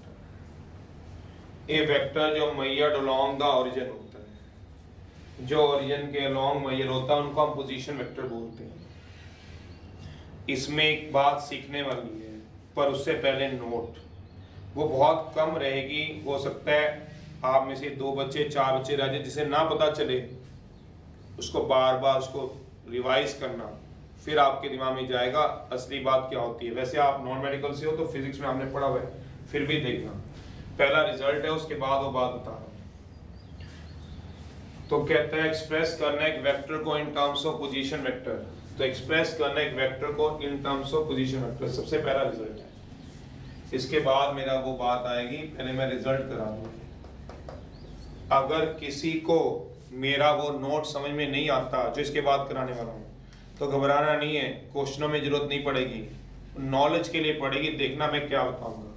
ये वेक्टर जो मेजर्ड अलोंग द ओरिजिन होता है, जो ओरिजिन के अलोंग मेजर होता है उनको हम पोजीशन वेक्टर बोलते हैं। इसमें एक बात सीखने वाली है, पर उससे पहले नोट, वो बहुत कम रहेगी, हो सकता है आप में से 2 बच्चे 4 बच्चे रह जाए जिसे ना पता चले, उसको बार बार उसको रिवाइज करना, फिर आपके दिमाग में जाएगा असली बात क्या होती है। वैसे आप नॉन मेडिकल से हो तो फिजिक्स में हमने पढ़ा हुआ है, फिर भी देखना, पहला रिजल्ट है उसके बाद वो बात बता रहा हूं। तो कहता है एक्सप्रेस करना एक वेक्टर को इन टर्म्स ऑफ पोजीशन वेक्टर, तो एक्सप्रेस करना एक वेक्टर को इन टर्म्स ऑफ पोजीशन वेक्टर सबसे पहला रिजल्ट है। इसके बाद मेरा वो बात आएगी, पहले मैं रिजल्ट करा दूंगा। अगर किसी को मेरा वो नोट समझ में नहीं आता जो इसके बाद कराने वाला हूँ, तो घबराना नहीं है, क्वेश्चनों में जरूरत नहीं पड़ेगी, नॉलेज के लिए पड़ेगी, देखना मैं क्या बताऊंगा।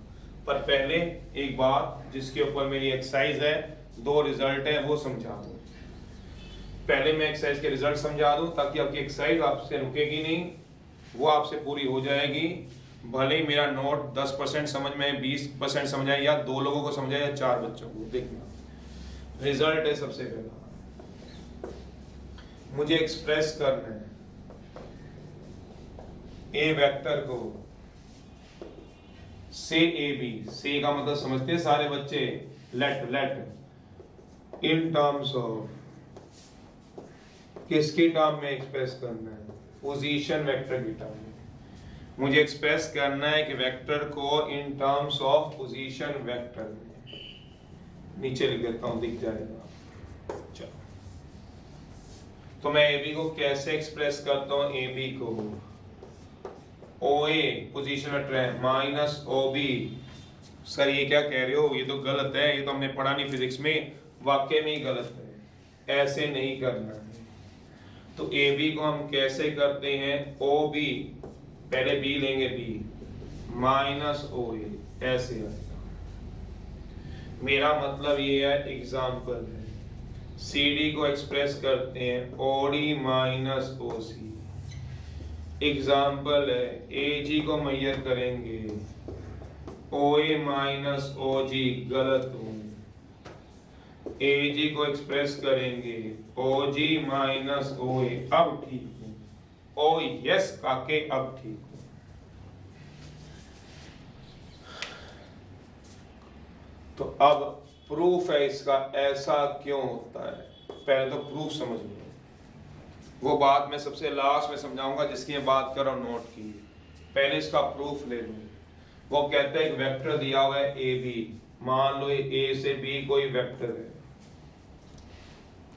पर पहले एक बात जिसके ऊपर मेरी एक्सरसाइज है, 2 रिजल्ट है, वो समझा दूं। पहले मैं एक्सरसाइज के रिजल्ट समझा दूं ताकि आपकी एक्सरसाइज आपसे रुकेगी नहीं, वो आपसे पूरी हो जाएगी। भले ही मेरा नोट 10% समझ में 20% समझ आए, या 2 लोगों को समझाए या 4 बच्चों को। देखना रिजल्ट है सबसे पहला, मुझे एक्सप्रेस करना है ए वेक्टर को से ए बी, से का मतलब समझते हैं सारे बच्चे, लेट इन टर्म्स ऑफ, किसके टर्म में एक्सप्रेस करना है, पोजीशन वेक्टर की टर्म में। मुझे एक्सप्रेस करना है कि वेक्टर को इन टर्म्स ऑफ पोजीशन वेक्टर में, नीचे लिख देता हूं दिख जाएगा। चलो तो मैं ए बी को कैसे एक्सप्रेस करता हूं, ए बी को ओ ए पोजीशन वेक्टर है माइनस ओ बी। सर ये क्या कह रहे हो, ये तो गलत है, ये तो हमने पढ़ा नहीं फिजिक्स में, वाकई में ही गलत है, ऐसे नहीं करना है। तो ए बी को हम कैसे करते हैं, ओ बी, पहले बी लेंगे बी माइनस ओ ए, ऐसे आएगा। मेरा मतलब ये है एग्जाम्पल है, सी डी को एक्सप्रेस करते हैं ओ डी माइनस ओ सी। एग्जाम्पल है ए जी को मेजर करेंगे ओ ए माइनस ओ जी, गलत हूं। ए जी को एक्सप्रेस करेंगे ओ जी माइनस ओ ए, अब ठीक हूं। ओ यस काके, अब ठीक हूं। तो अब प्रूफ है इसका, ऐसा क्यों होता है, पहले तो प्रूफ समझ लो, वो बात मैं सबसे लास्ट में समझाऊंगा जिसकी मैं बात कर रहा हूं, नोट की। पहले इसका प्रूफ ले लो। वो कहते हैं एक वेक्टर दिया हुआ है ए बी, मान लो ए से बी कोई वेक्टर है,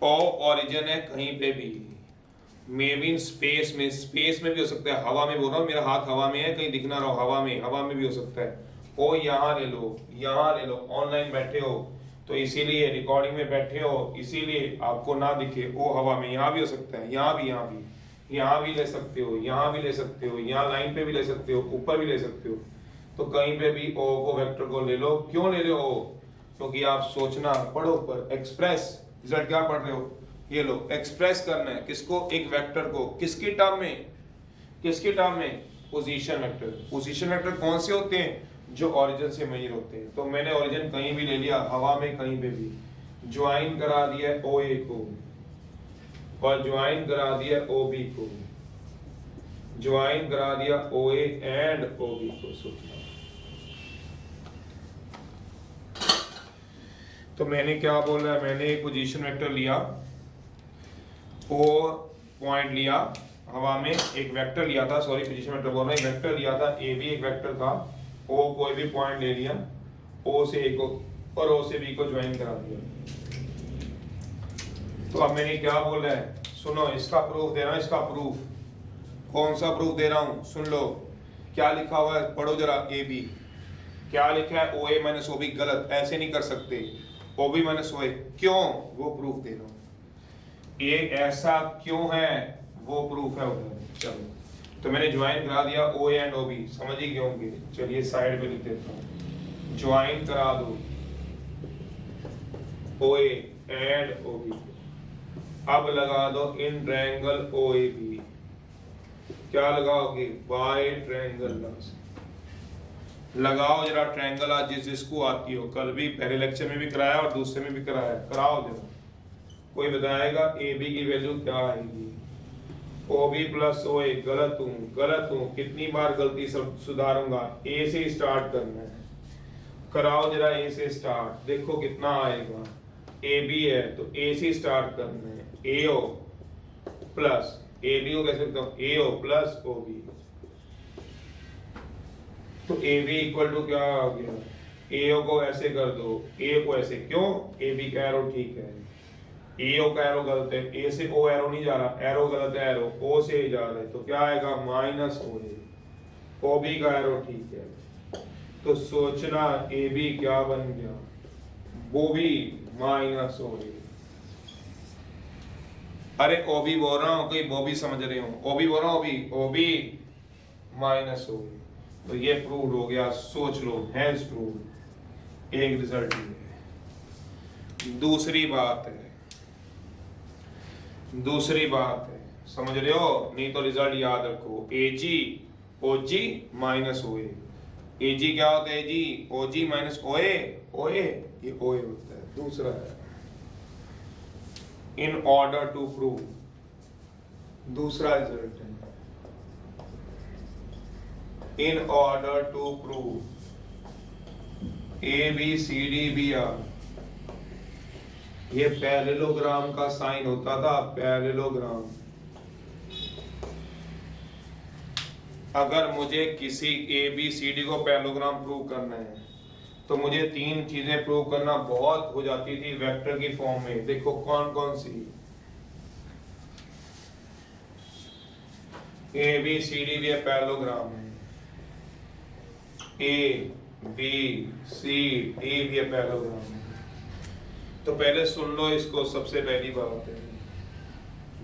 ओ ओरिजिन है कहीं पे भी, मे बी स्पेस में, स्पेस में भी हो सकता है, हवा में बोल रहा हूं, मेरा हाथ हवा में है, कहीं दिख ना रहा हो, हवा में भी हो सकता है। ओ यहाँ ले लो, यहाँ ले लो, ऑनलाइन बैठे हो तो इसीलिए, रिकॉर्डिंग में बैठे हो इसीलिए आपको ना दिखे, ओ हवा में, यहाँ भी हो सकता है, यहाँ भी यहाँ भी ले सकते हो, यहाँ भी ले सकते हो, यहाँ लाइन पे भी ले सकते हो, ऊपर भी ले सकते हो। तो कहीं पे भी ओ को वेक्टर को ले लो। क्यों ले रहे हो, क्योंकि आप सोचना, पढ़ो पर एक्सप्रेस, रिजल्ट क्या पढ़ रहे हो, ये लो, एक्सप्रेस करना है किसको, एक वेक्टर को, किसकी टर्म में, किसकी टर्म में, पोजीशन वेक्टर। पोजीशन वेक्टर कौन से होते हैं, जो ओरिजिन से मेजर होते हैं। तो मैंने ओरिजिन कहीं भी ले लिया, हवा में कहीं पे भी, ज्वाइन करा दिया ओ ए को और ज्वाइन करा दिया ओ बी को, ज्वाइन करा दिया ओ ए एंड ओ बी को। सोचना, तो मैंने क्या बोला, मैंने एक पोजीशन वेक्टर लिया, ओ पॉइंट लिया हवा में, एक वेक्टर लिया था, सॉरी पोजीशन वेक्टर बोल रहा हूं, एक वेक्टर लिया था, ए भी एक वेक्टर था, ओ कोई भी पॉइंट ले लिया, ओ से ए को और ओ से बी को ज्वाइन करा दिया। तो अब मैंने क्या बोला है, सुनो, इसका प्रूफ दे रहा हूं, इसका प्रूफ, कौन सा प्रूफ दे रहा हूं, सुन लो, क्या लिखा हुआ है, पढ़ो जरा, ए बी क्या लिखा है, ओ ए माइनस ओ बी, गलत, ऐसे नहीं कर सकते, ओ बी माइनस ओ ए, क्यों, वो प्रूफ दे रहा हूं। ये ऐसा क्यों है, वो प्रूफ है उधर। चलो, तो मैंने ज्वाइन करा दिया ओ ए एंड ओ बी, समझ ही गए होंगे। चलिए साइड पे लिख देता हूं, ज्वाइन करा दो ओ ए एंड ओ बी। अब लगा दो in triangle O A B, क्या लगाओगे, बाय ट्रायंगल लगाओ जरा ट्रायंगल, आज जिसको आती हो, कल भी पहले लेक्चर में भी कराया और दूसरे में भी कराया, कराओ जरा। कोई बताएगा ए बी की वैल्यू क्या आएगी, ओ बी प्लस ओ ए, गलत हूं, कितनी बार गलती सब सुधारूंगा, ए से स्टार्ट करना है, कराओ जरा ए से स्टार्ट, देखो कितना आएगा, ए बी है तो ए से स्टार्ट करना है, ए ओ प्लस ए बी को कैसे लिखता हूं, ए ओ प्लस ओ बी, तो ए बी इक्वल टू क्या आ गया, ए ओ को ऐसे कर दो, ए को ऐसे, क्यों, ए बी का एरो ठीक है, ए ओ का एरो गलत है, ए से ओ एरो नहीं जा रहा, एरो गलत है, एरो ओ से जा रहा है, तो क्या आएगा minus O A, O B का एरो ठीक है, तो सोचना ए बी क्या बन गया, वो भी माइनस ओ ए। अरे ओ बी बोल रहा हूं, कोई वो भी समझ रहे हो, ओ बी बोल रहा हूं, ओ बी माइनस ओ ए, तो ये प्रूव हो गया, सोच लो, हैज प्रूव, एक रिजल्ट ये है। दूसरी बात है, समझ रहे हो, नहीं तो रिजल्ट याद रखो, ए जी ओ जी माइनस ओ ए जी क्या होता है, ए जी ओ जी माइनस ओ ए, ये ओ ए होता है। दूसरा है इन ऑर्डर टू प्रूव, दूसरा रिजल्ट है, in order to prove A B C D be are, ये पैरेललोग्राम का साइन होता था, पैरेललोग्राम। अगर मुझे किसी ए बी सी डी को पैरेललोग्राम प्रूव करना है तो मुझे तीन चीजें प्रूव करना बहुत हो जाती थी वेक्टर की फॉर्म में। देखो कौन कौन सी, ए बी सी डी भी पैरेललोग्राम है, ए बी सी डी भी पैरेललोग्राम है। तो पहले सुन लो इसको। सबसे पहली बात है,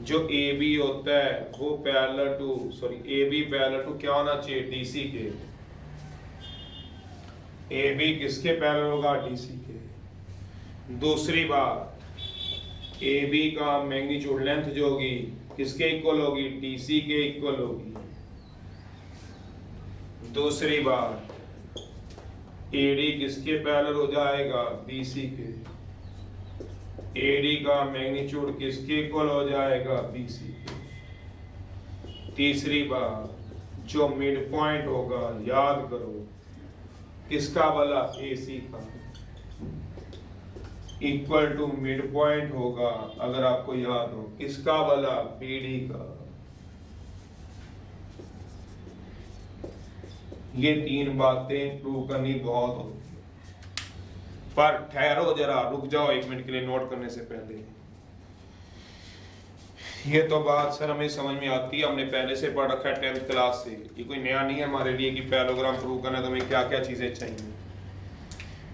जो ए बी होता है वो parallel to A B parallel to क्या होना चाहिए, डीसी के। ए बी किसके पैरेलल होगा, डीसी के। दूसरी बात, ए बी का मैग्नीट्यूड लेंथ जो होगी किसके इक्वल होगी, डीसी के इक्वल होगी। दूसरी बात, एडी किसके पैरेलल हो जाएगा, बीसी के। एडी का मैग्नीट्यूड किसके इक्वल हो जाएगा, बीसी के। तीसरी बात, जो मिड पॉइंट होगा याद करो किसका वाला, एसी का, इक्वल टू मिड पॉइंट होगा, अगर आपको याद हो किसका वाला, बीडी का। ये तीन बातें प्रूव करनी बहुत होती है, पर ठहरो जरा, रुक जाओ एक मिनट के लिए नोट करने से पहले। ये तो बात सर हमें समझ में आती है, हमने पहले से पढ़ रखा है 10th क्लास से। ये कोई नया नहीं है हमारे लिए कि पैरेललोग्राम प्रूव करना है तो हमें क्या क्या चीजें चाहिए।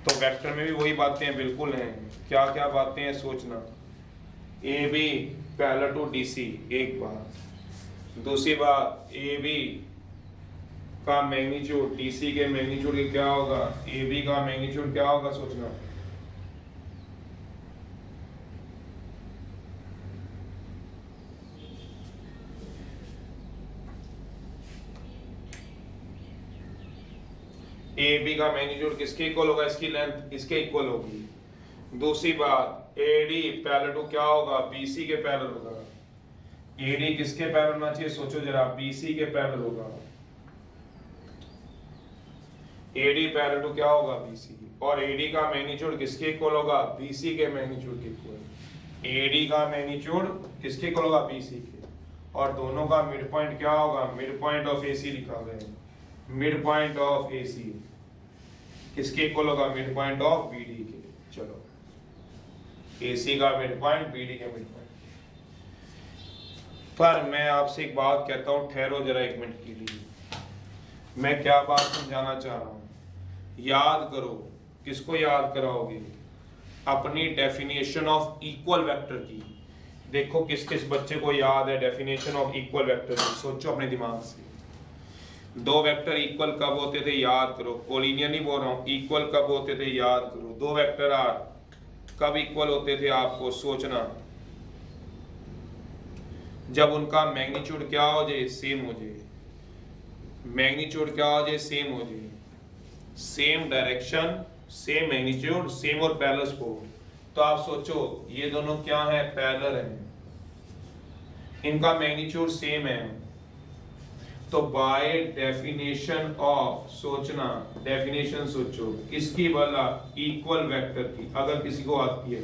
तो वेक्टर में भी वही बातें बिल्कुल हैं। क्या क्या बातें हैं सोचना। A B parallel to DC एक बात। दूसरी बात, ए बी का मैग्नीट्यूड डीसी के मैग्नीट्यूड के क्या होगा, ए बी का मैग्नीट्यूड क्या होगा सोचना। ए बी का मैग्नीट्यूड किसके इक्वल होगा, इसकी लेंथ इसके इक्वल होगी। दूसरी बात, एडी पैरेलल टू क्या होगा, बीसी के पैरेलल होगा। एडी किसके पैरेलल होना चाहिए सोचो जरा, बीसी के पैरेलल होगा। एडी पैरेलल टू क्या होगा, बीसी। और एडी का मैग्नीट्यूड किसके इक्वल होगा, बीसी के मैग्नीट्यूड के इक्वल। एडी का मैग्नीट्यूड किसके इक्वल होगा, बीसी के। और दोनों का मिड पॉइंट क्या होगा, मिड पॉइंट ऑफ एसी लिखा गया है। मिड पॉइंट ऑफ एसी किसके इक्वल होगा, मिड पॉइंट ऑफ बीडी के। चलो, एसी का मिड पॉइंट, बीडी के मिड पॉइंट। पर मैं आपसे एक बात कहता हूं, ठहरो जरा एक मिनट के लिए। मैं क्या बात समझाना चाह रहा हूं, याद करो। किसको याद कराओगे, अपनी डेफिनेशन ऑफ इक्वल वेक्टर की। देखो किस किस बच्चे को याद है डेफिनेशन ऑफ इक्वल वेक्टर की, सोचो अपने दिमाग से। दो वेक्टर इक्वल कब होते थे याद करो, कोलिनियर नहीं बोल रहा हूं, इक्वल कब होते थे याद करो। दो वेक्टर आर कब इक्वल होते थे आपको सोचना, जब उनका मैग्नीट्यूड क्या हो जाए, सेम हो जाए। मैग्नीट्यूड क्या हो जाए, सेम हो जाए। Same direction, same magnitude, same और पैरेलल सपोर्ट। तो आप सोचो ये दोनों क्या है, पैरेलल हैं, इनका मैग्नीट्यूड सेम है। तो बाय डेफिनेशन ऑफ, सोचना डेफिनेशन सोचो किसकी वाला, इक्वल वेक्टर की, अगर किसी को आती है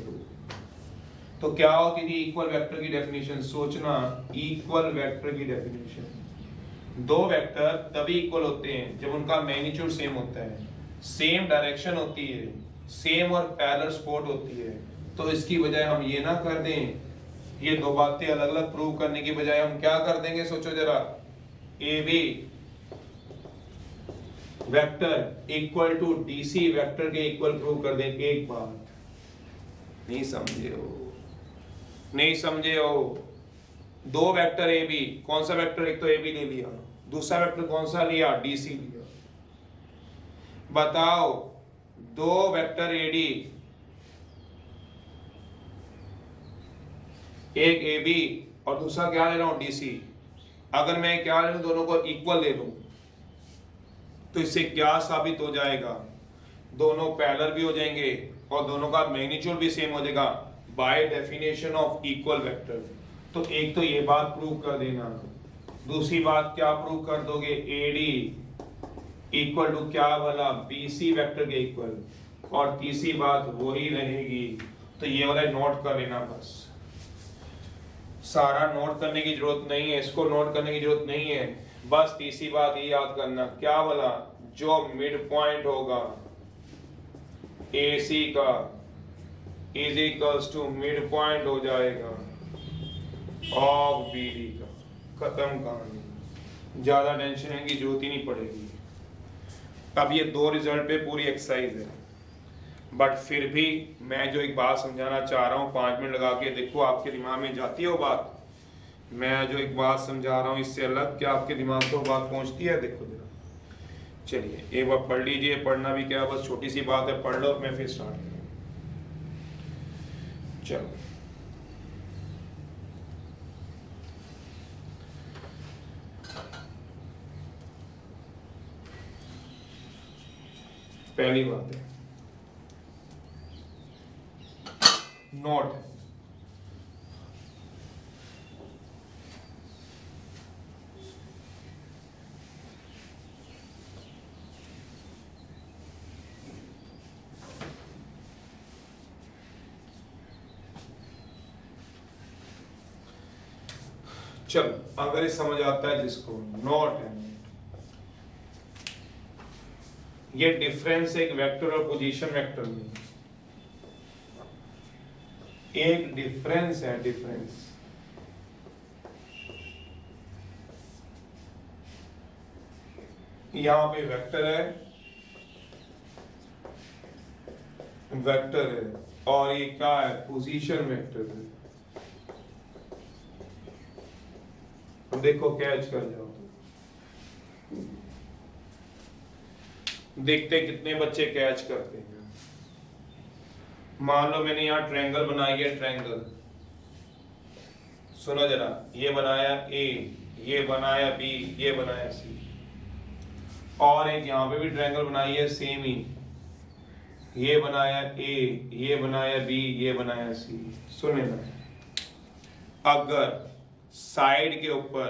तो क्या होती थी इक्वल वेक्टर की डेफिनेशन, सोचना इक्वल वेक्टर की डेफिनेशन। दो वेक्टर तभी इक्वल होते हैं जब उनका मैग्नीट्यूड सेम होता है, सेम डायरेक्शन होती है, सेम और पैरेलल सपोर्ट होती है। तो इसकी बजाय हम ये ना कर दें, ये दो बातें अलग अलग प्रूव करने की बजाय हम क्या कर देंगे सोचो जरा, A B vector equal to DC vector के इक्वल प्रूव कर दें। एक बात नहीं समझे हो, नहीं समझे हो। दो वेक्टर ए बी, कौन सा वेक्टर, एक तो ए बी ले लिया, दूसरा वेक्टर कौन सा लिया, डीसी लिया। बताओ दो वेक्टर एडी, एक ए बी और दूसरा क्या ले रहा हूं, डीसी। अगर मैं क्या ले लूं, दोनों को इक्वल ले लूं, तो इससे क्या साबित हो जाएगा, दोनों पैरेलल भी हो जाएंगे और दोनों का मैग्नीट्यूड भी सेम हो जाएगा by definition of equal vector. तो एक तो ये बात प्रूव कर देना, दूसरी बात क्या प्रूव कर दोगे, एडी इक्वल टू क्या वाला, बीसी वेक्टर के इक्वल। और तीसरी बात वही रहेगी। तो ये वाला नोट कर लेना, बस सारा नोट करने की जरूरत नहीं है, इसको नोट करने की जरूरत नहीं है। बस तीसरी बात ये याद करना, क्या वाला, जो मिड पॉइंट होगा AC का is equals to mid point हो जाएगा ऑफ BD का। खत्म कहानी, ज्यादा टेंशन की जरूरत ही नहीं पड़ेगी। अब ये दो रिजल्ट पे पूरी एक्सरसाइज है, बट फिर भी मैं जो एक बात समझाना चाह रहा हूँ 5 मिनट लगा के देखो आपके दिमाग में जाती है वो बात। मैं जो एक बात समझा रहा हूँ इससे अलग क्या आपके दिमाग को बात पहुँचती है? देखो जरा, चलिए एक बार पढ़ लीजिए। पढ़ना भी क्या, बस छोटी सी बात है, पढ़ लो, मैं फिर स्टार्ट करूँ। चलो पहली बात है नोट। चलो अगर ये समझ आता है जिसको, नोट है, ये डिफरेंस एक वेक्टर और पोजीशन वेक्टर में, एक डिफरेंस है, डिफरेंस यहां पे वेक्टर है, वेक्टर है, और ये क्या है? पोजीशन वेक्टर है। देखो कैच कर जाओ, देखते कितने बच्चे कैच करते हैं। मान लो मैंने यहाँ ट्रायंगल बनाई है, ट्रायंगल, सुनो जरा, ये बनाया ए, ये बनाया बी, ये बनाया सी, और एक यहाँ पे भी ट्रायंगल बनाई है सेम ही, ये बनाया ए, ये बनाया बी, ये बनाया सी। सुने ना, अगर साइड के ऊपर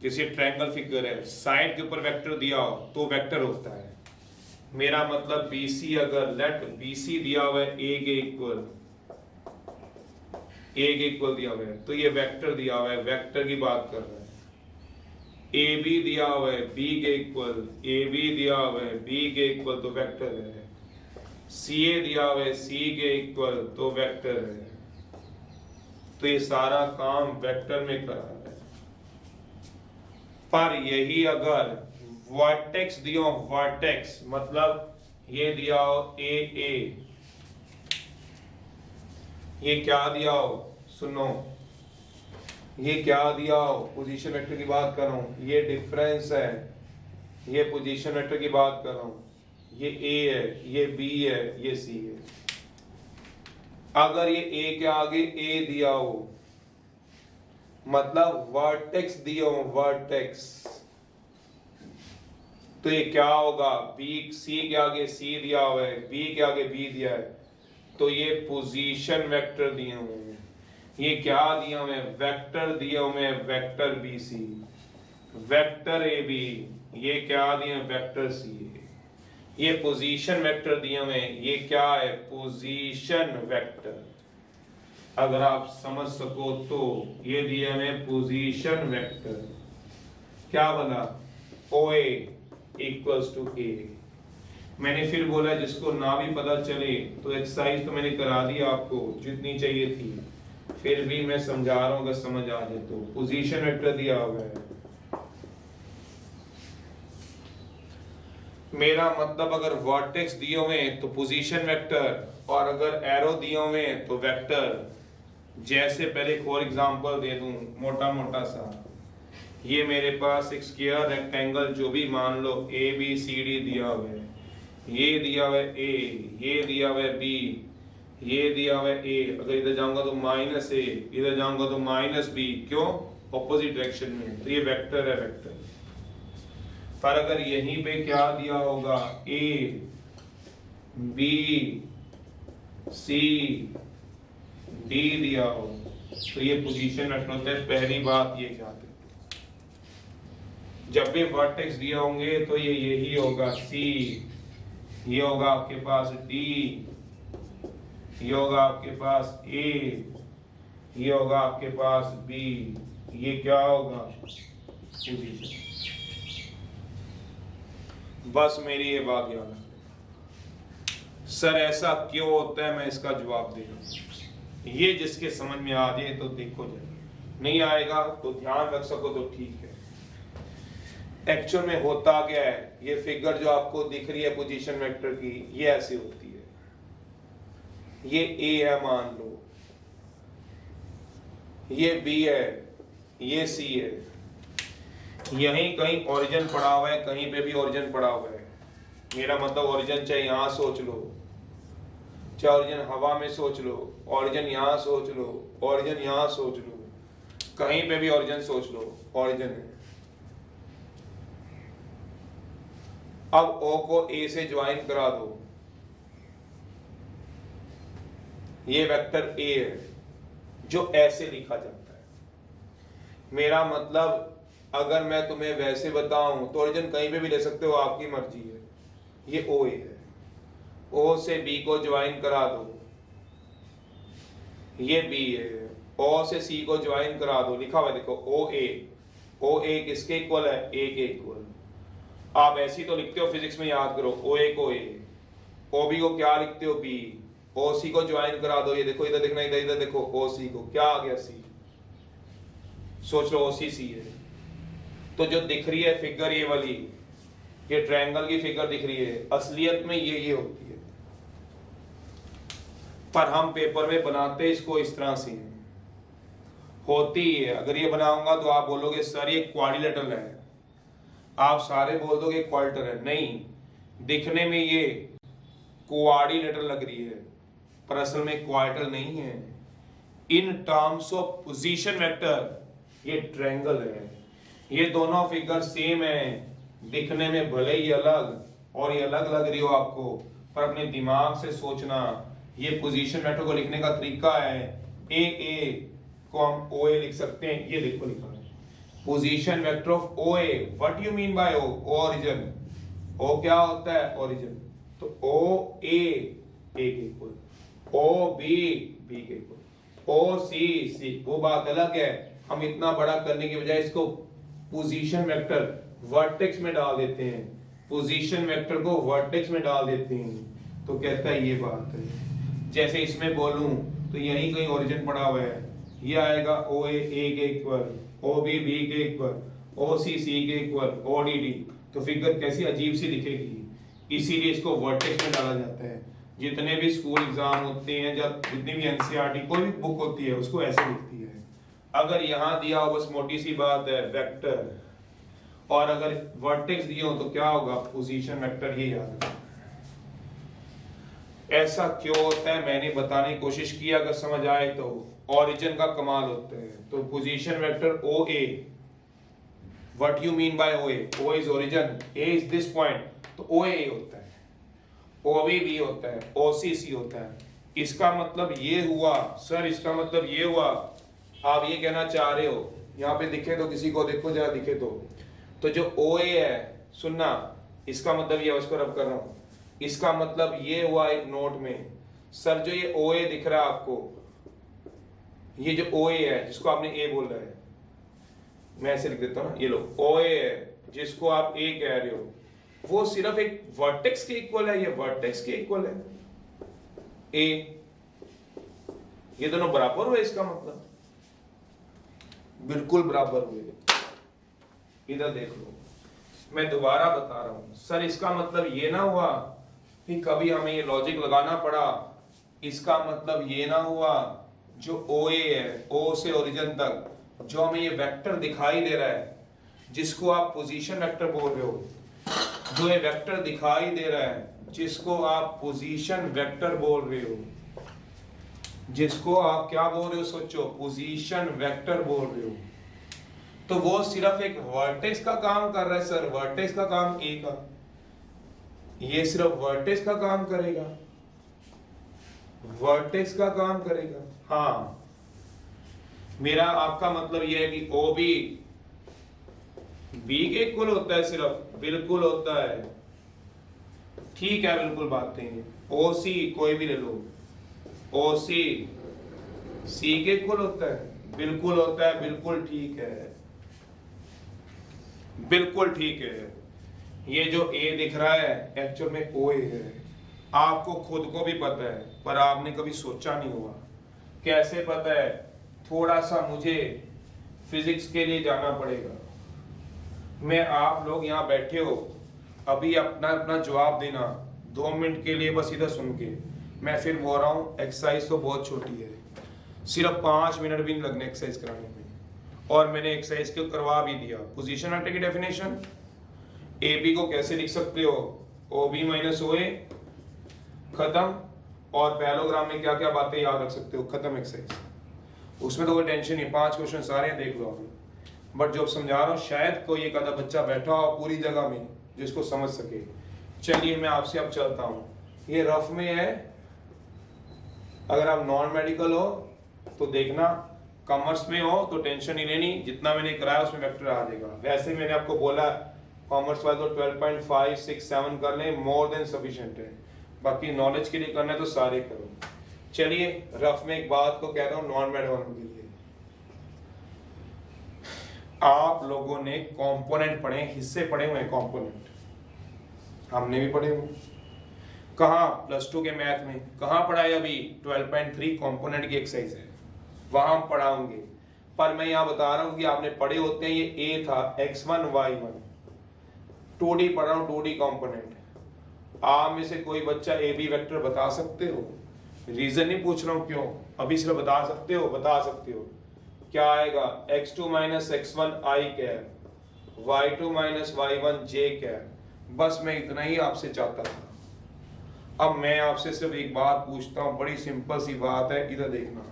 किसी ट्रायंगल फिगर है, साइड के ऊपर वेक्टर दिया हो तो वेक्टर होता है। मेरा मतलब BC, अगर लेट BC दिया हुआ है ए के इक्वल, ए के इक्वल दिया हुआ है तो ये वेक्टर दिया हुआ है, वेक्टर की बात कर रहा है। AB दिया हुआ है B के इक्वल, AB दिया हुआ है B के इक्वल तो वेक्टर है। CA दिया हुआ है C के इक्वल तो वेक्टर है। तो ये सारा काम वेक्टर में करा है। पर यही अगर वर्टेक्स दिया हो, वर्टेक्स मतलब ये दिया हो AA, ये क्या दिया हो? सुनो, ये क्या दिया हो? पोजीशन वेक्टर की बात कर रहा हूं, ये डिफरेंस है, ये पोजीशन वेक्टर की बात कर रहा हूं, ये A है, ये B है, ये C है। अगर ये A के आगे A दिया हो, मतलब वर्टेक्स दिया हो, वर्टेक्स, तो ये क्या होगा? B, C के आगे C दिया हुआ है, B के आगे B दिया है, तो ये पोजीशन वेक्टर दिए हुए हैं। ये क्या दिया हुए हैं? वेक्टर दिए हुए हैं, वेक्टर BC, वेक्टर AB, ये क्या दिए हैं? Vector CA। ये पोजीशन वेक्टर दिए हुए हैं, ये क्या है? Position vector. अगर आप समझ सको तो ये दिए हमें पोजीशन वेक्टर, क्या बना? OA equals to A। मैंने फिर बोला जिसको ना भी पता चले तो एक्सरसाइज तो मैंने करा दी आपको जितनी चाहिए थी, फिर भी मैं समझा रहा हूं, अगर समझ आ जाए तो। पोजीशन वेक्टर दिया हुआ है, मेरा मतलब अगर वर्टेक्स दिए हुए हैं तो पोजीशन वेक्टर, और अगर एरो दिए हुए हैं तो वेक्टर। जैसे पहले एक और एग्जांपल दे दूं, मोटा मोटा सा, ये मेरे पास एक स्क्वायर रेक्टेंगल जो भी मान लो ABCD दिया हुआ है, ये दिया हुआ है A, ये दिया हुआ है B, ये दिया हुआ है A, अगर इधर जाऊंगा तो -A, इधर जाऊंगा तो -B, क्यों? ऑपोजिट डायरेक्शन में, तो ये वेक्टर है, वेक्टर। पर अगर यहीं पे क्या दिया होगा? A, B, C, D दिया हो तो ये पोजीशन वेक्टर होता है। पहली बात ये क्या है, जब भी वर्टेक्स दिए होंगे तो ये यही होगा C, ये होगा आपके पास D, ये होगा आपके पास A, ये होगा आपके पास B, ये क्या होगा? पोजीशन। बस मेरी ये बात याद है। सर ऐसा क्यों होता है, मैं इसका जवाब दे रहा हूं। ये जिसके समझ में आ जाए तो देखो, जरा नहीं आएगा तो ध्यान रख सको तो ठीक है। एक्चुअल में होता क्या है, ये फिगर जो आपको दिख रही है पोजीशन वेक्टर की, ये ऐसे होती है, ये ए है मान लो, ये बी है, ये सी है, यहीं कहीं ओरिजिन पड़ा हुआ है, कहीं पे भी ओरिजिन पड़ा हुआ है। मेरा मतलब ओरिजिन चाहे यहां सोच लो, चाहे ओरिजिन हवा में सोच लो, ओरिजिन यहां सोच लो, ओरिजिन यहां सोच लो, कहीं पे भी ओरिजिन सोच लो, ओरिजिन है। अब ओ को ए से ज्वाइन करा दो, ये वेक्टर ए है जो ऐसे लिखा जाता है। मेरा मतलब अगर मैं तुम्हें वैसे बताऊं तो ओरिजिन कहीं पे भी ले सकते हो, आपकी मर्जी है। ये ओ ए है, ओ से बी को ज्वाइन करा दो, ये बी है, ओ से सी को ज्वाइन करा दो, लिखा हुआ है देखो ओ ए किसके इक्वल है, ए के इक्वल। आप ऐसी तो लिखते हो फिजिक्स में, याद करो, ओ ए को ए, ओ बी को क्या लिखते हो, बी, ओ सी को ज्वाइन करा दो, ये देखो इधर देखना, इधर इधर देखो, ओ सी को क्या आ गया, सी, सोच लो ओ सी सी है। तो जो दिख रही है फिगर ये वाली, ये ट्रायंगल की फिगर दिख रही है, असलियत में ये होती है, पर हम पेपर में बनाते इसको इस तरह से होती है। अगर ये बनाऊंगा तो आप बोलोगे सर ये क्वाड्रिलेटरल है, आप सारे बोल दोगे क्वाड्रिलेटरल है, नहीं, दिखने में ये क्वाड्रिलेटरल लग रही है, पर असल में क्वाड्रिलेटरल नहीं है। इन टर्म्स ऑफ पोजीशन वेक्टर ये ट्रायंगल है। ये दोनों फिगर सेम है, दिखने में भले ही अलग और ये अलग लग रही हो आपको, पर अपने दिमाग से सोचना, ये पोजीशन वेक्टर को लिखने का तरीका है। ए को हम ओ ए लिख सकते हैं, ये देखो लिखा है position vector of O A. What you mean by O, origin, O क्या होता है, ओरिजिन। तो ओ ए के इक्वल, ओ बी बी के इक्वल, ओ सी, वो बात अलग है। हम इतना बड़ा करने की बजाय इसको पोजीशन वेक्टर वर्टेक्स में डाल देते हैं, पोजीशन वेक्टर को वर्टेक्स में डाल देते हैं, तो कहता है ये बात है। जैसे इसमें बोलूं तो यहीं कहीं ओरिजिन पड़ा हुआ है, ये आएगा ओ ए के इक्वल, ओ बी के इक्वल, ओ सी के इक्वल, ओ डी। तो फिगर कैसी अजीब सी दिखेगी, इसीलिए इसको वर्टेक्स में डाला जाता है। जितने भी स्कूल एग्जाम होते हैं, जब जितनी भी एनसीईआरटी कोई भी बुक होती है उसको ऐसे लिखती है। अगर यहां दिया हो, बस मोटी सी बात है, वेक्टर, और अगर वर्टेक्स दिए हो तो क्या होगा, पोजीशन वेक्टर, ये याद रखना। ऐसा क्यों होता है मैंने बताने की कोशिश की, अगर समझ आए तो। ओरिजिन का कमाल होता है। तो position vector O A, what you mean by O A, O is origin, A is this point, तो ओ ए होता है, ओ बी होता है, ओ सी होता है। इसका मतलब ये हुआ सर, इसका मतलब ये हुआ, आप ये कहना चाह रहे हो, यहाँ पे दिखे तो किसी को देखो जरा, दिखे तो जो ओ ए है, सुनना, इसका मतलब ये, उसको रब कर रहा हूं, इसका मतलब ये हुआ एक नोट में, सर जो ये ओ ए दिख रहा है आपको, ये जो ओ ए है जिसको आपने ए बोल रहे हैं, मैं ऐसे लिख देता हूं ना, ये लो ओ ए है जिसको आप ए कह रहे हो, वो सिर्फ एक वर्टेक्स के इक्वल है, ये वर्टेक्स के इक्वल है ए, ये दोनों बराबर हुए, इसका मतलब बिल्कुल बराबर हुए। इधर देख लो, मैं दोबारा बता रहा हूं सर, इसका मतलब ये ना हुआ कि कभी हमें ये लॉजिक लगाना पड़ा, इसका मतलब ये ना हुआ जो ओ ए है, ओ से ओरिजिन तक जो हमें ये वेक्टर दिखाई दे रहा है, जिसको आप पोजीशन वेक्टर बोल रहे हो, जो ये वेक्टर दिखाई दे रहा है जिसको आप पोजीशन वेक्टर बोल रहे हो, जिसको आप क्या बोल रहे हो, सोचो, पोजीशन वेक्टर बोल रहे हो, तो वो सिर्फ एक वर्टेक्स का काम कर रहा है सर, वर्टेक्स का काम ए का, ये सिर्फ वर्टेक्स का काम करेगा, वर्टेक्स का काम करेगा। हाँ, मेरा आपका मतलब यह है कि ओ बी बी के इक्वल होता है, सिर्फ बिल्कुल होता है, ठीक है, बिल्कुल बात नहीं। ओ सी कोई भी ले लो, ओ सी सी के इक्वल होता है, बिल्कुल होता है, बिल्कुल ठीक है, बिल्कुल ठीक है। ये जो ए दिख रहा है एक्चुअल में ओ ए है, आपको खुद को भी पता है, पर आपने कभी सोचा नहीं हुआ। कैसे पता है, थोड़ा सा मुझे फिजिक्स के लिए जाना पड़ेगा, मैं आप लोग यहाँ बैठे हो, अभी अपना अपना जवाब देना 2 मिनट के लिए, बस इधर सुन के। मैं फिर बोल रहा हूँ एक्सरसाइज तो बहुत छोटी है, सिर्फ 5 मिनट भी नहीं लगने एक्सरसाइज कराने में, और मैंने एक्सरसाइज को करवा भी दिया। पोजीशन वेक्टर की डेफिनेशन, ए बी को कैसे लिख सकते हो, ओ बी माइनस ओ ए, खत्म। और पैरेललोग्राम में क्या क्या बातें याद रख सकते हो, खत्म एक्सरसाइज। उसमें तो कोई टेंशन नहीं, 5 क्वेश्चन सारे हैं, देख लो अभी। बट जो समझा रहा हूँ शायद कोई एक आधा बच्चा बैठा हो पूरी जगह में जिसको समझ सके। चलिए मैं आपसे अब चलता हूँ, ये रफ में है। अगर आप नॉन मेडिकल हो तो देखना, कॉमर्स में हो तो टेंशन नहीं लेनी, जितना मैंने कराया उसमें वेक्टर आ जाएगा। वैसे मैंने आपको बोला कॉमर्स वाले तो 12.5, 6, 7 कर लें, मोर देन सफिशिएंट है। बाकी नॉलेज के लिए करना है तो सारे करो। चलिए रफ में एक बात को कह रहा हूँ नॉन मेड वालों के लिए, आप लोगों ने कंपोनेंट पढ़े, हिस्से पढ़े हुए हैं कंपोनेंट, हमने भी पढ़े हुए। कहाँ, +2 के मैथ में कहाँ पढ़ाए, अभी 12.3 कंपोनेंट की एक्सरसाइज है, वहां हम पढ़ाऊंगे। पर मैं यहाँ बता रहा हूँ कि आपने पढ़े होते हैं, ये ए था x1 y1, 2D पढ़ रहा हूँ, 2D कंपोनेंट। आप में से कोई बच्चा ए बी वेक्टर बता सकते हो? रीजन नहीं पूछ रहा हूँ क्यों, अभी सिर्फ बता सकते हो, बता सकते हो। क्या आएगा, x2 minus x1 i cap, y2 minus y1 j cap. बस मैं इतना ही आपसे चाहता था। अब मैं आपसे सिर्फ एक बात पूछता हूँ, बड़ी सिंपल सी बात है, इधर देखना,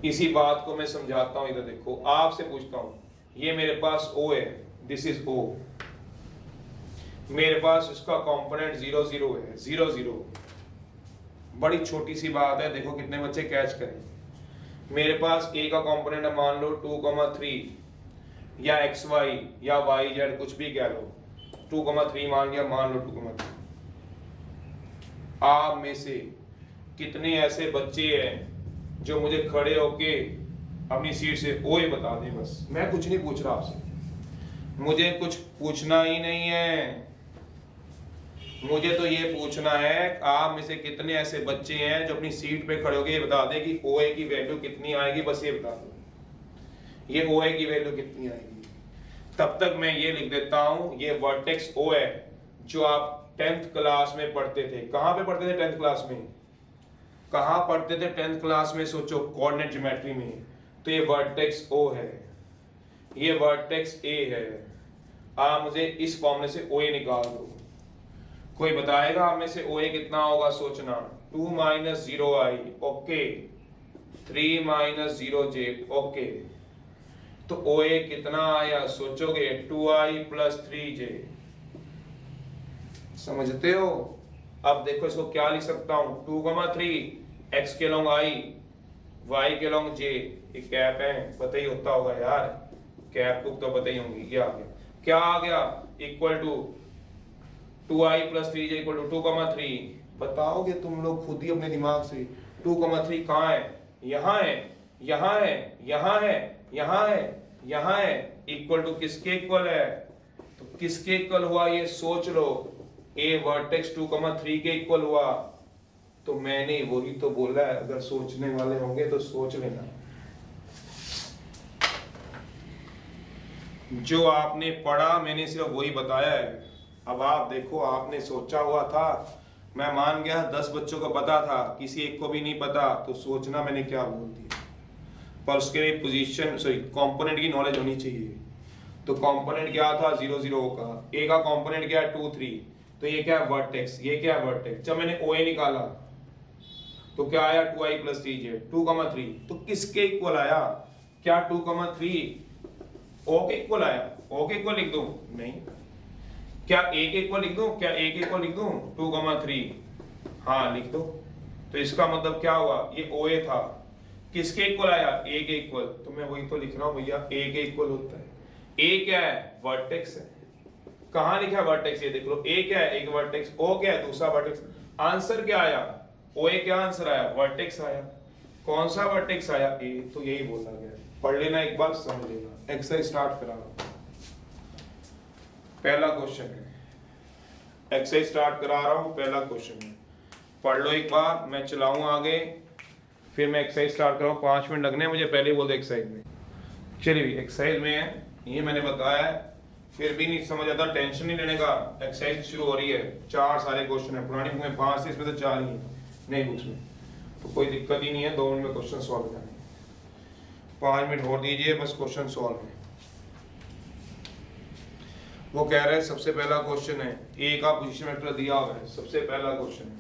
इसी बात को मैं समझाता हूँ। इधर देखो, आपसे पूछता हूँ, ये मेरे पास O है, दिस इज O, मेरे पास उसका कंपोनेंट 0 0 है, 0 0। बड़ी छोटी सी बात है, देखो कितने बच्चे कैच करें। मेरे पास A का कंपोनेंट है, मान लो 2,3 या xy या yz, कुछ भी कह लो, 2,3 मान लिया, मान लो 2,3। आप में से कितने ऐसे बच्चे हैं जो मुझे खड़े होके अपनी सीट से ओए बता दें? बस मैं कुछ नहीं पूछ रहा आपसे, मुझे कुछ पूछना ही नहीं है, मुझे तो ये पूछना है आप में से कितने ऐसे बच्चे हैं जो अपनी सीट पे खड़े होके ये बता दें कि ओए की वैल्यू कितनी आएगी। बस ये बता दो, ये ओए की वैल्यू कितनी आएगी। तब तक मैं ये लिख देता हूं, ये वर्टेक्स ओ है जो आप 10th क्लास में पढ़ते थे। कहां पे पढ़ते थे 10th क्लास में? कहां पढ़ते थे 10th क्लास में? सोचो, कोऑर्डिनेट ज्योमेट्री में। तो ये वर्टेक्स ओ है, ये वर्टेक्स ए है। आप मुझे इस फॉर्मूले से ओए निकाल दो। कोई बताएगा आप में से ओए कितना होगा? सोचना, 2 minus 0i, okay, 3 minus 0j, okay. तो ओए कितना आया सोचोगे? 2i plus 3j। समझते हो? अब देखो इसको क्या लिख सकता हूं, 2,3 x के लॉन्ग i, y के लॉन्ग j। ये कैप है, पता ही होता होगा यार, कैप को तो पता ही होंगी। क्या आ गया, क्या आ गया? Equal to 2i plus 3j equal to 2,3। बताओगे तुम लोग खुद ही अपने दिमाग से, 2,3 कहाँ है? यहाँ है, यहाँ है, यहाँ है, यहाँ है, यहाँ है। इक्वल टू किसके इक्वल है? तो किसके इक्वल हुआ ये सोच लो। ए वर्टेक्स 2,3 के इक्वल हुआ। तो मैंने वही तो बोला है, अगर सोचने वाले होंगे तो सोच लेना। जो आपने पढ़ा मैंने सिर्फ वही बताया है। अब आप देखो, आपने सोचा हुआ था, मैं मान गया 10 बच्चों को पता था, किसी एक को भी नहीं पता, तो सोचना मैंने क्या बोल दिया। पर उसके लिए पोजीशन कंपोनेंट की नॉलेज होनी चाहिए। तो कंपोनेंट क्या था? 0 0 का। ए का कंपोनेंट क्या है? 2 3। तो ये क्या है? वर्टेक्स। ये क्या है? वर्टेक्स। जब मैंने ओए निकाला तो क्या आया? 2i plus 3j, 2,3। तो किसके इक्वल आया? क्या 2,3 ओ के इक्वल आया? ओ के इक्वल लिख दूं? नहीं। क्या ए के इक्वल लिख दूं? क्या ए के इक्वल लिख दूं? 2,3, हाँ लिख दो। तो इसका मतलब क्या हुआ? ये ओए था, किसके इक्वल आया? ए के इक्वल। तो मैं वही तो लिख रहा हूं भैया, ए के इक्वल होता है। ए क्या है? वर्टेक्स है। कहां लिखा है वर्टेक्स? ये देख लो, ए क्या है? एक वर्टेक्स। ओ क्या है? दूसरा वर्टेक्स। आंसर क्या आया? ओए क्या आंसर आया? वर्टेक्स आया। कौन सा वर्टेक्स आया? ए। तो यही बोला गया। पढ़ लेना एक बार, समझ लेना। एक्सरसाइज स्टार्ट करा रहा हूं। पहला क्वेश्चन है, एक्सरसाइज स्टार्ट करा रहा हूं, पहला क्वेश्चन है। पढ़ लो एक बार, मैं चलाऊं आगे, फिर मैं एक्सरसाइज स्टार्ट कराऊं। 5 मिनट लगने हैं मुझे, पहले ही बोल दो एक्सरसाइज में। चलिए एक्सरसाइज में है, ये मैंने बताया है फिर भी नहीं समझ आता, टेंशन नहीं लेने का। एक्सरसाइज शुरू हो रही है, 4 सारे क्वेश्चन है, पुरानी बुक में 5 थे, इसमें तो 4 ही है नई बुक्स में, तो कोई दिक्कत ही नहीं है। 2 मिनट में क्वेश्चन सॉल्व करने, 5 मिनट और दीजिए बस क्वेश्चन सॉल्व है। वो कह रहे हैं सबसे पहला क्वेश्चन है, ए का पोजीशन वेक्टर दिया हुआ है। सबसे पहला क्वेश्चन है,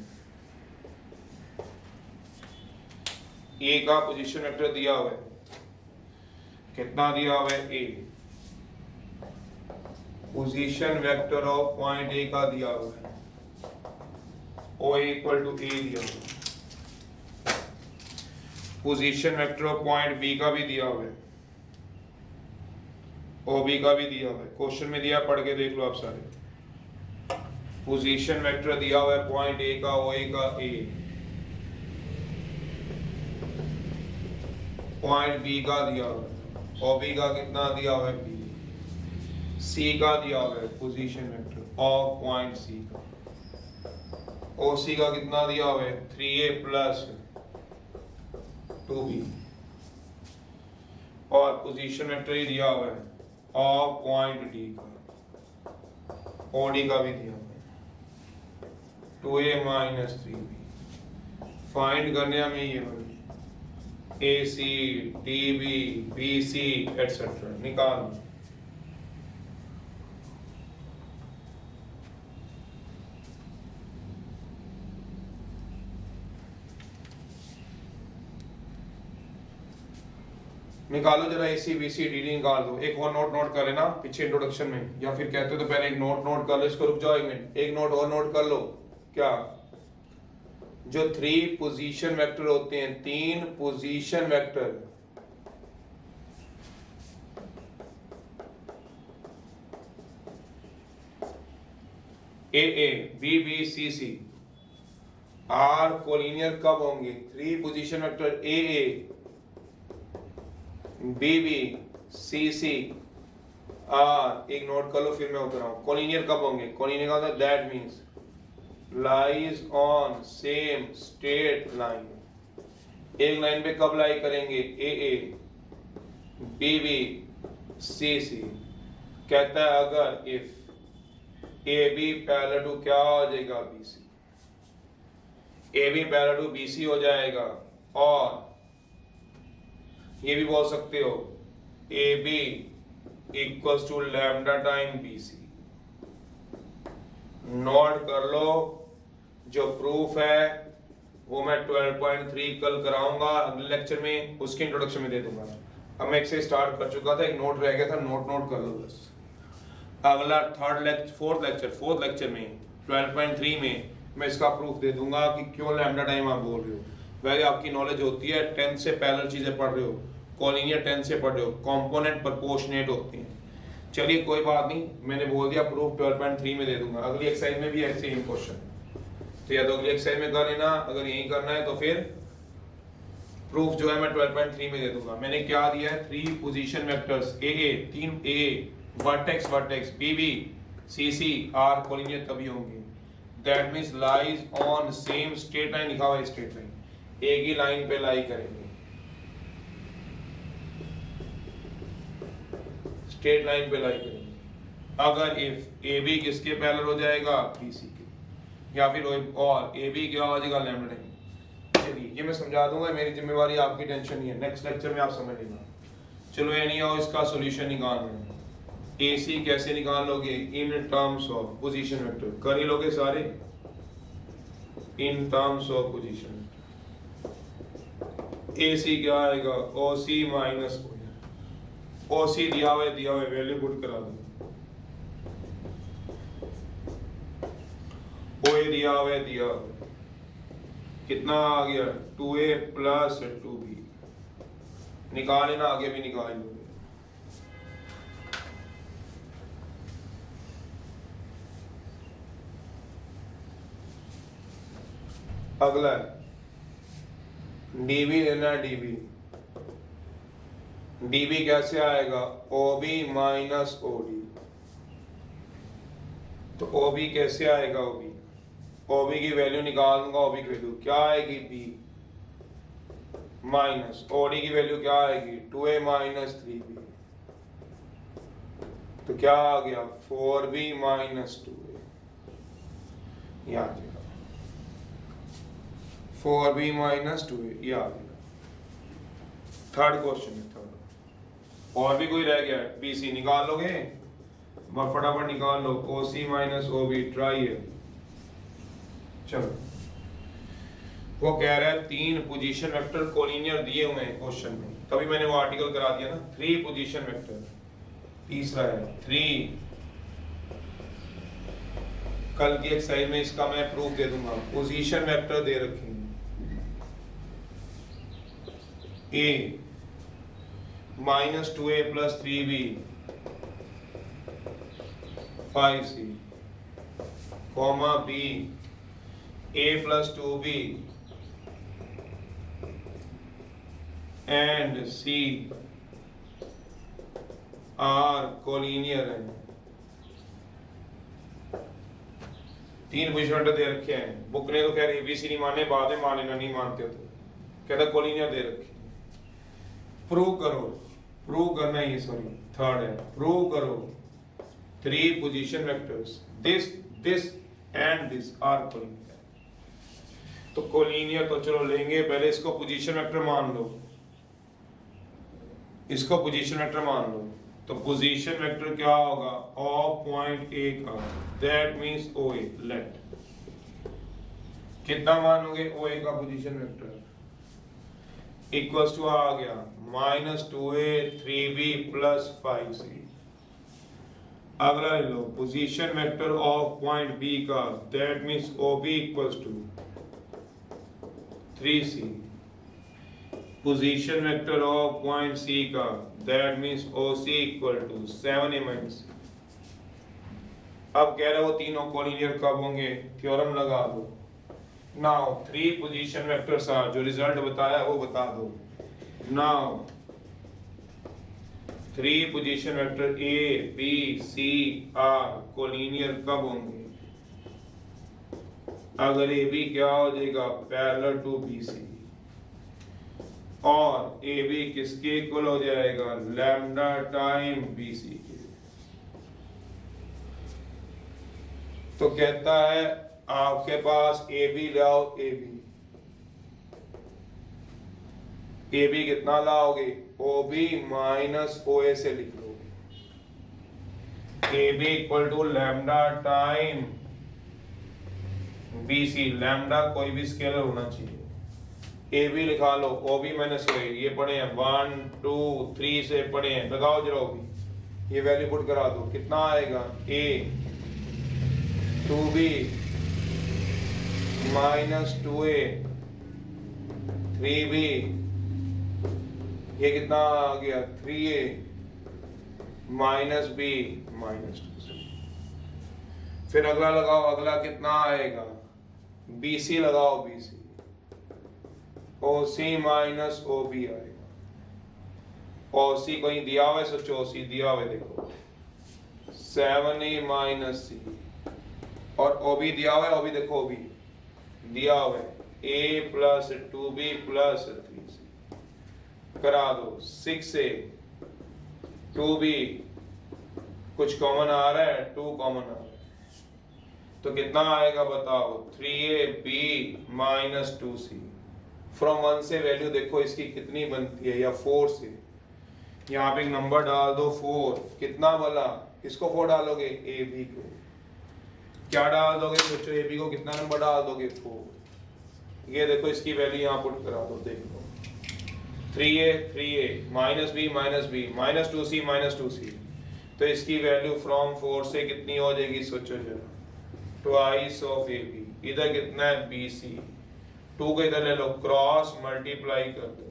ए का पोजीशन वेक्टर दिया हुआ है, कितना दिया हुआ है? A. Position vector of point A का दिया हुआ है, ओ इक्वल टू ए दिया हुआ है। Position vector of point B का भी दिया हुआ है, ओ बी का भी दिया हुआ है। क्वेश्चन में दिया, पढ़ के देख लो आप सारे। पोजीशन वेक्टर दिया हुआ है पॉइंट ए का, ओ ए का, ए। पॉइंट बी का दिया हुआ है, ओ बी का कितना दिया हुआ है? बी। सी का दिया हुआ है position vector of point C का, ओ सी का कितना दिया हुआ है? 3a plus 2b। और पोजीशन वेक्टर ही दिया हुआ है ऑफ पॉइंट डी का, ओ डी का भी दिया हुआ है 2a माइनस 3b। फाइंड करने हमें ये A C D B B C etcetera निकाल। निकालो जरा A C B C D D निकाल दो। एक और नोट कर लेना पीछे इंट्रोडक्शन में, या फिर कहते हो तो पहले एक नोट कर लो इसको। रुक जाओ 1 मिनट, एक नोट और नोट कर लो। क्या? जो 3 पोजीशन वेक्टर होते हैं, 3 position vector, A A B B C C are collinear कब होंगे? 3 position vector A A B B C C are, एक नोट कर लो फिर मैं उतर रहा हूं। कोलिनियर कब होंगे? कोलिनियर का that means lies on same straight line. एक लाइन पे कब लाई करेंगे? A A B B C C. कहता है अगर if A B parallel to क्या हो जाएगा? B C. A B parallel to B C हो जाएगा, और ये भी बोल सकते हो A B equals to lambda time B C. Note कर लो, जो प्रूफ है वो मैं 12.3 कल कराऊंगा अगले लेक्चर में, उसके इंट्रोडक्शन में दे दूंगा। अब मैं एक से स्टार्ट कर चुका था, एक नोट रह गया था, नोट कर लो बस। अगला फोर्थ लेक्चर में 12.3 में मैं इसका प्रूफ दे दूंगा कि क्यों लैम्डा टाइम आप बोल रहे हो। वैसे आपकी नॉलेज होती है, 10 से पैरेलल चीजें पढ़ रहे हो, कॉलिनियर 10 से पढ़ रहे हो, कंपोनेंट प्रोपोर्शनेट होते हैं। चलिए कोई बात नहीं, मैंने बोल दिया प्रूफ 12.3 में दे दूंगा। अगली एक्सरसाइज में भी ऐसे ही क्वेश्चन, तो या तो अगली एक्सरसाइज में कर लेना, अगर यही करना है तो फिर प्रूफ जो है मैं 12.3 में दे दूंगा। मैंने क्या दिया है? 3 position vectors A A, 3 A vertex B B C C are collinear तभी होंगे। That means lies on same straight line, लिखा हुआ है स्ट्रेट लाइन, एक ही लाइन पे लाई करेंगे, स्ट्रेट लाइन पे लाई करेंगे। अगर इफ ए बी किसके पैरेलल हो जाएगा? बी सी के, या फिर और ए बी क्या हो जाएगा? Lambda time. चलिए ये मैं समझा दूंगा, मेरी जिम्मेवारी, आपकी टेंशन नहीं है, नेक्स्ट लेक्चर में आप समझ लेना। चलो एनी हाउ इसका सॉल्यूशन निकालना है। ए सी कैसे निकाल लोगे? इन टर्म्स ऑफ पोजीशन वेक्टर, कर ही लोगे सारे, इन टर्म्स ऑफ पोजीशन। ए सी क्या आएगा? ओ सी माइनस ओ सी दिया हुआ है, वैल्यू पुट करा दो। ओ ए दिया हुआ है, कितना आ गया? 2a plus 2b। निकाल लेना, आगे भी निकाल लोगे। अगला डीबी लेना, डीबी कैसे आएगा? ओबी माइनस ओडी। तो ओबी कैसे आएगा? ओबी की वैल्यू निकाल दूंगा, ओबी की वैल्यू क्या आएगी? बी माइनस ओडी की वैल्यू क्या आएगी? 2a minus 3b। तो क्या आ गया 4b माइनस 2a, याद रखना 4b माइनस 2a, याद रखना। थर्ड क्वेश्चन है, थर्ड और भी कोई रह गया है? BC निकाल लोगे, फटाफट निकाल लो। OC माइनस OB ट्राई है। चलो, वो कह रहा है 3 पोजीशन वेक्टर कोलिनियर दिए हुए हैं क्वेश्चन में, तभी मैंने वो आर्टिकल करा दिया ना। 3 पोजीशन वेक्टर, तीसरा है 3। कल की एक्सरसाइज में इसका मैं प्रूफ दे दूंगा। पोजीशन वेक्टर दे रखे हैं A minus 2a plus 3b 5c, comma B a plus 2b and C are collinear है। 3 पोजीशन दे रखे हैं। बुक ने तो कह रही ABC नहीं माने, बाद में माने ना, नहीं मानते हो तो कहता कोलिनियर दे रखे। प्रूव करो, प्रूव करना है ये, सॉरी थर्ड है, प्रूव करो 3 position vectors this and this are collinear. तो कोलिनियर तो चलो लेंगे, पहले इसको पोजीशन वेक्टर मान लो, इसको पोजीशन वेक्टर मान लो। तो पोजीशन वेक्टर क्या होगा ऑफ पॉइंट A का, दैट मींस OA। लेट कितना मानोगे OA का पोजीशन वेक्टर इक्वल्स टू आ गया minus 2a 3b plus 5c। अगला ले लो position vector of point B का, that means OB equals to 3c। Position vector of point C का, that means OC equal to 7a minus c। अब कह रहे वो तीनों कोलिनियर कब होंगे, थ्योरम लगा दो। नाउ 3 पोजीशन वेक्टर्स आर, जो रिजल्ट बताया वो बता दो। Now 3 position vector A B C are collinear कब होंगे? अगर AB क्या हो जाएगा पैरेलल टू BC, और AB किसके इक्वल हो जाएगा लैम्डा टाइम BC के। तो कहता है आपके पास AB लाओ, AB कितना लाओगे OB माइनस OA से लिख लोगे। AB equal to lambda time BC, lambda कोई भी स्केलर होना चाहिए। AB लिखा लो, OB माइनस OA, ये पढ़े हैं 1 2 3 से पढ़े हैं, लगाओ जरा OB, ये वैल्यू पुट करा दो, कितना आएगा A 2B minus 2A 3B, ये कितना आ गया 3A minus B minus 2C। फिर अगला लगाओ, अगला कितना आएगा BC लगाओ, BC OC माइनस OB आएगा। OC कहीं दिया हुआ है, सोचो OC दिया हुआ है, देखो 7A माइनस C, और OB दिया हुआ है, OB देखो OB दिया हुआ है A plus 2B plus 3C। करा दो 6A 2B, कुछ कॉमन आ रहा है, 2 कॉमन आ रहा है, तो कितना आएगा बताओ 3AB माइनस 2C। फ्रॉम 1 से वैल्यू देखो इसकी कितनी बनती है, या 4 से, यहाँ पे एक नंबर डाल दो 4, कितना वाला, किसको 4 डालोगे AB को, क्या डाल दोगे सोचो, AB को कितना नंबर डाल दोगे 4। ये देखो इसकी वैल्यू यहाँ पुट करा दो, देख लो 3A minus B minus 2C minus 2C, तो इसकी वैल्यू फ्रॉम 4 से कितनी हो जाएगी सोचो जरा, ट्वाइस ऑफ AB। इधर कितना है BC, 2 को इधर ले लो, क्रॉस मल्टीप्लाई कर दो,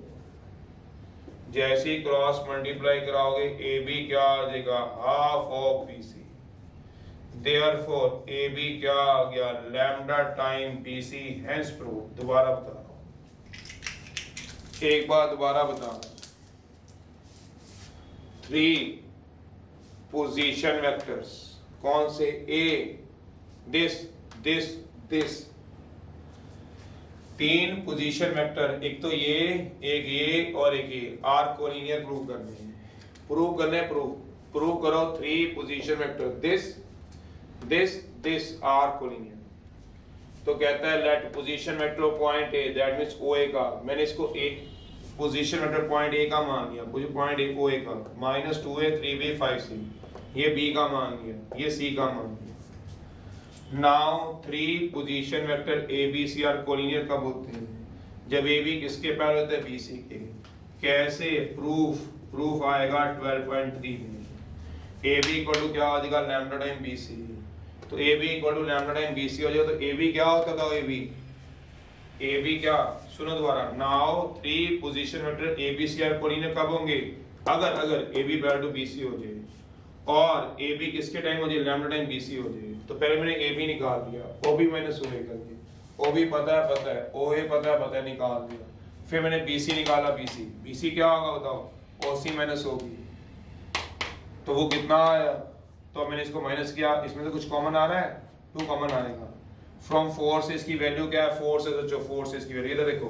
जैसे ही क्रॉस मल्टीप्लाई कराओगे AB क्या आ जाएगा half of BC। Therefore AB क्या आ गया lambda time BC, hence prove. दोबारा बता रहा हूं, एक बार दोबारा बता रहा हूं, 3 पोजीशन वेक्टर्स, कौन से A दिस 3 पोजीशन वेक्टर, एक तो ये, एक ये और एक ये, आर कोलिनियर प्रूव करने हैं। प्रूव करने प्रूव प्रूव करो 3 position vector this are collinear. तो कहता है let position vector point A that means O A का, मैंने इसको एक पोजीशन वेक्टर पॉइंट ए का मान लिया, पॉइंट ए ओ ए का -2a 3b 5c, ये बी का मान लिया, ये सी का मान लिया। Now 3 position vector A B C are collinear कब होते हैं? जब ए बी किसके पैरेलल होते हैं? बी सी के। कैसे? प्रूफ आएगा 12.3 में। ए बी इक्वल टू क्या हो जाएगा? Lambda time B C. तो A B equal to lambda time B C हो जाएगा। तो ए बी क्या होता था? ए बी क्या? सुनो दोबारा। Now 3 position vector A B C are collinear कब होंगे? अगर A B parallel to B C हो जाए और ए बी किसके टाइम हो जाए? लैम्डा टाइम बी सी हो जाए। तो पहले मैंने ए बी निकाल दिया, ओ बी माइनस ओ ए कर दिया, ओ बी पता है, ओ ए पता है, निकाल दिया। फिर मैंने बी सी निकाला, बी सी क्या होगा बताओ? ओ सी माइनस ओ बी। तो वो कितना आया? तो मैंने इसको माइनस किया, इसमें से कुछ कॉमन आ रहा है, 2 कॉमन आएगा। फ्रॉम 4 से इसकी वैल्यू क्या है? 4 से सोचो, 4 से इसकी वैल्यू, ये तो देखो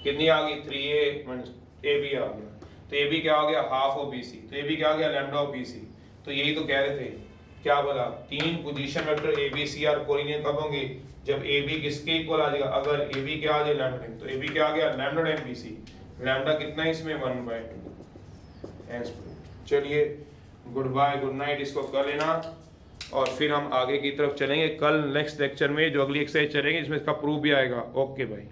कितनी आ गई? 3a माइनस ए बी आ गया। तो ए बी क्या हो गया? Half of B C. तो ए बी क्या हो गया? Lambda of B C. तो यही तो कह रहे थे, क्या बोला? 3 position vector A B C are collinear कब होंगे? जब ए बी किसके इक्वल आ जाएगा? अगर ए बी क्या आ जाए? Lambda time. तो ए बी क्या आ गया? Lambda time B C. Lambda कितना है इसमें? 1/2। चलिए गुड बाय, गुड नाइट, इसको कर लेना और फिर हम आगे की तरफ चलेंगे। कल नेक्स्ट लेक्चर में जो अगली एक्सरसाइज चलेंगे इसमें इसका प्रूफ भी आएगा। ओके भाई।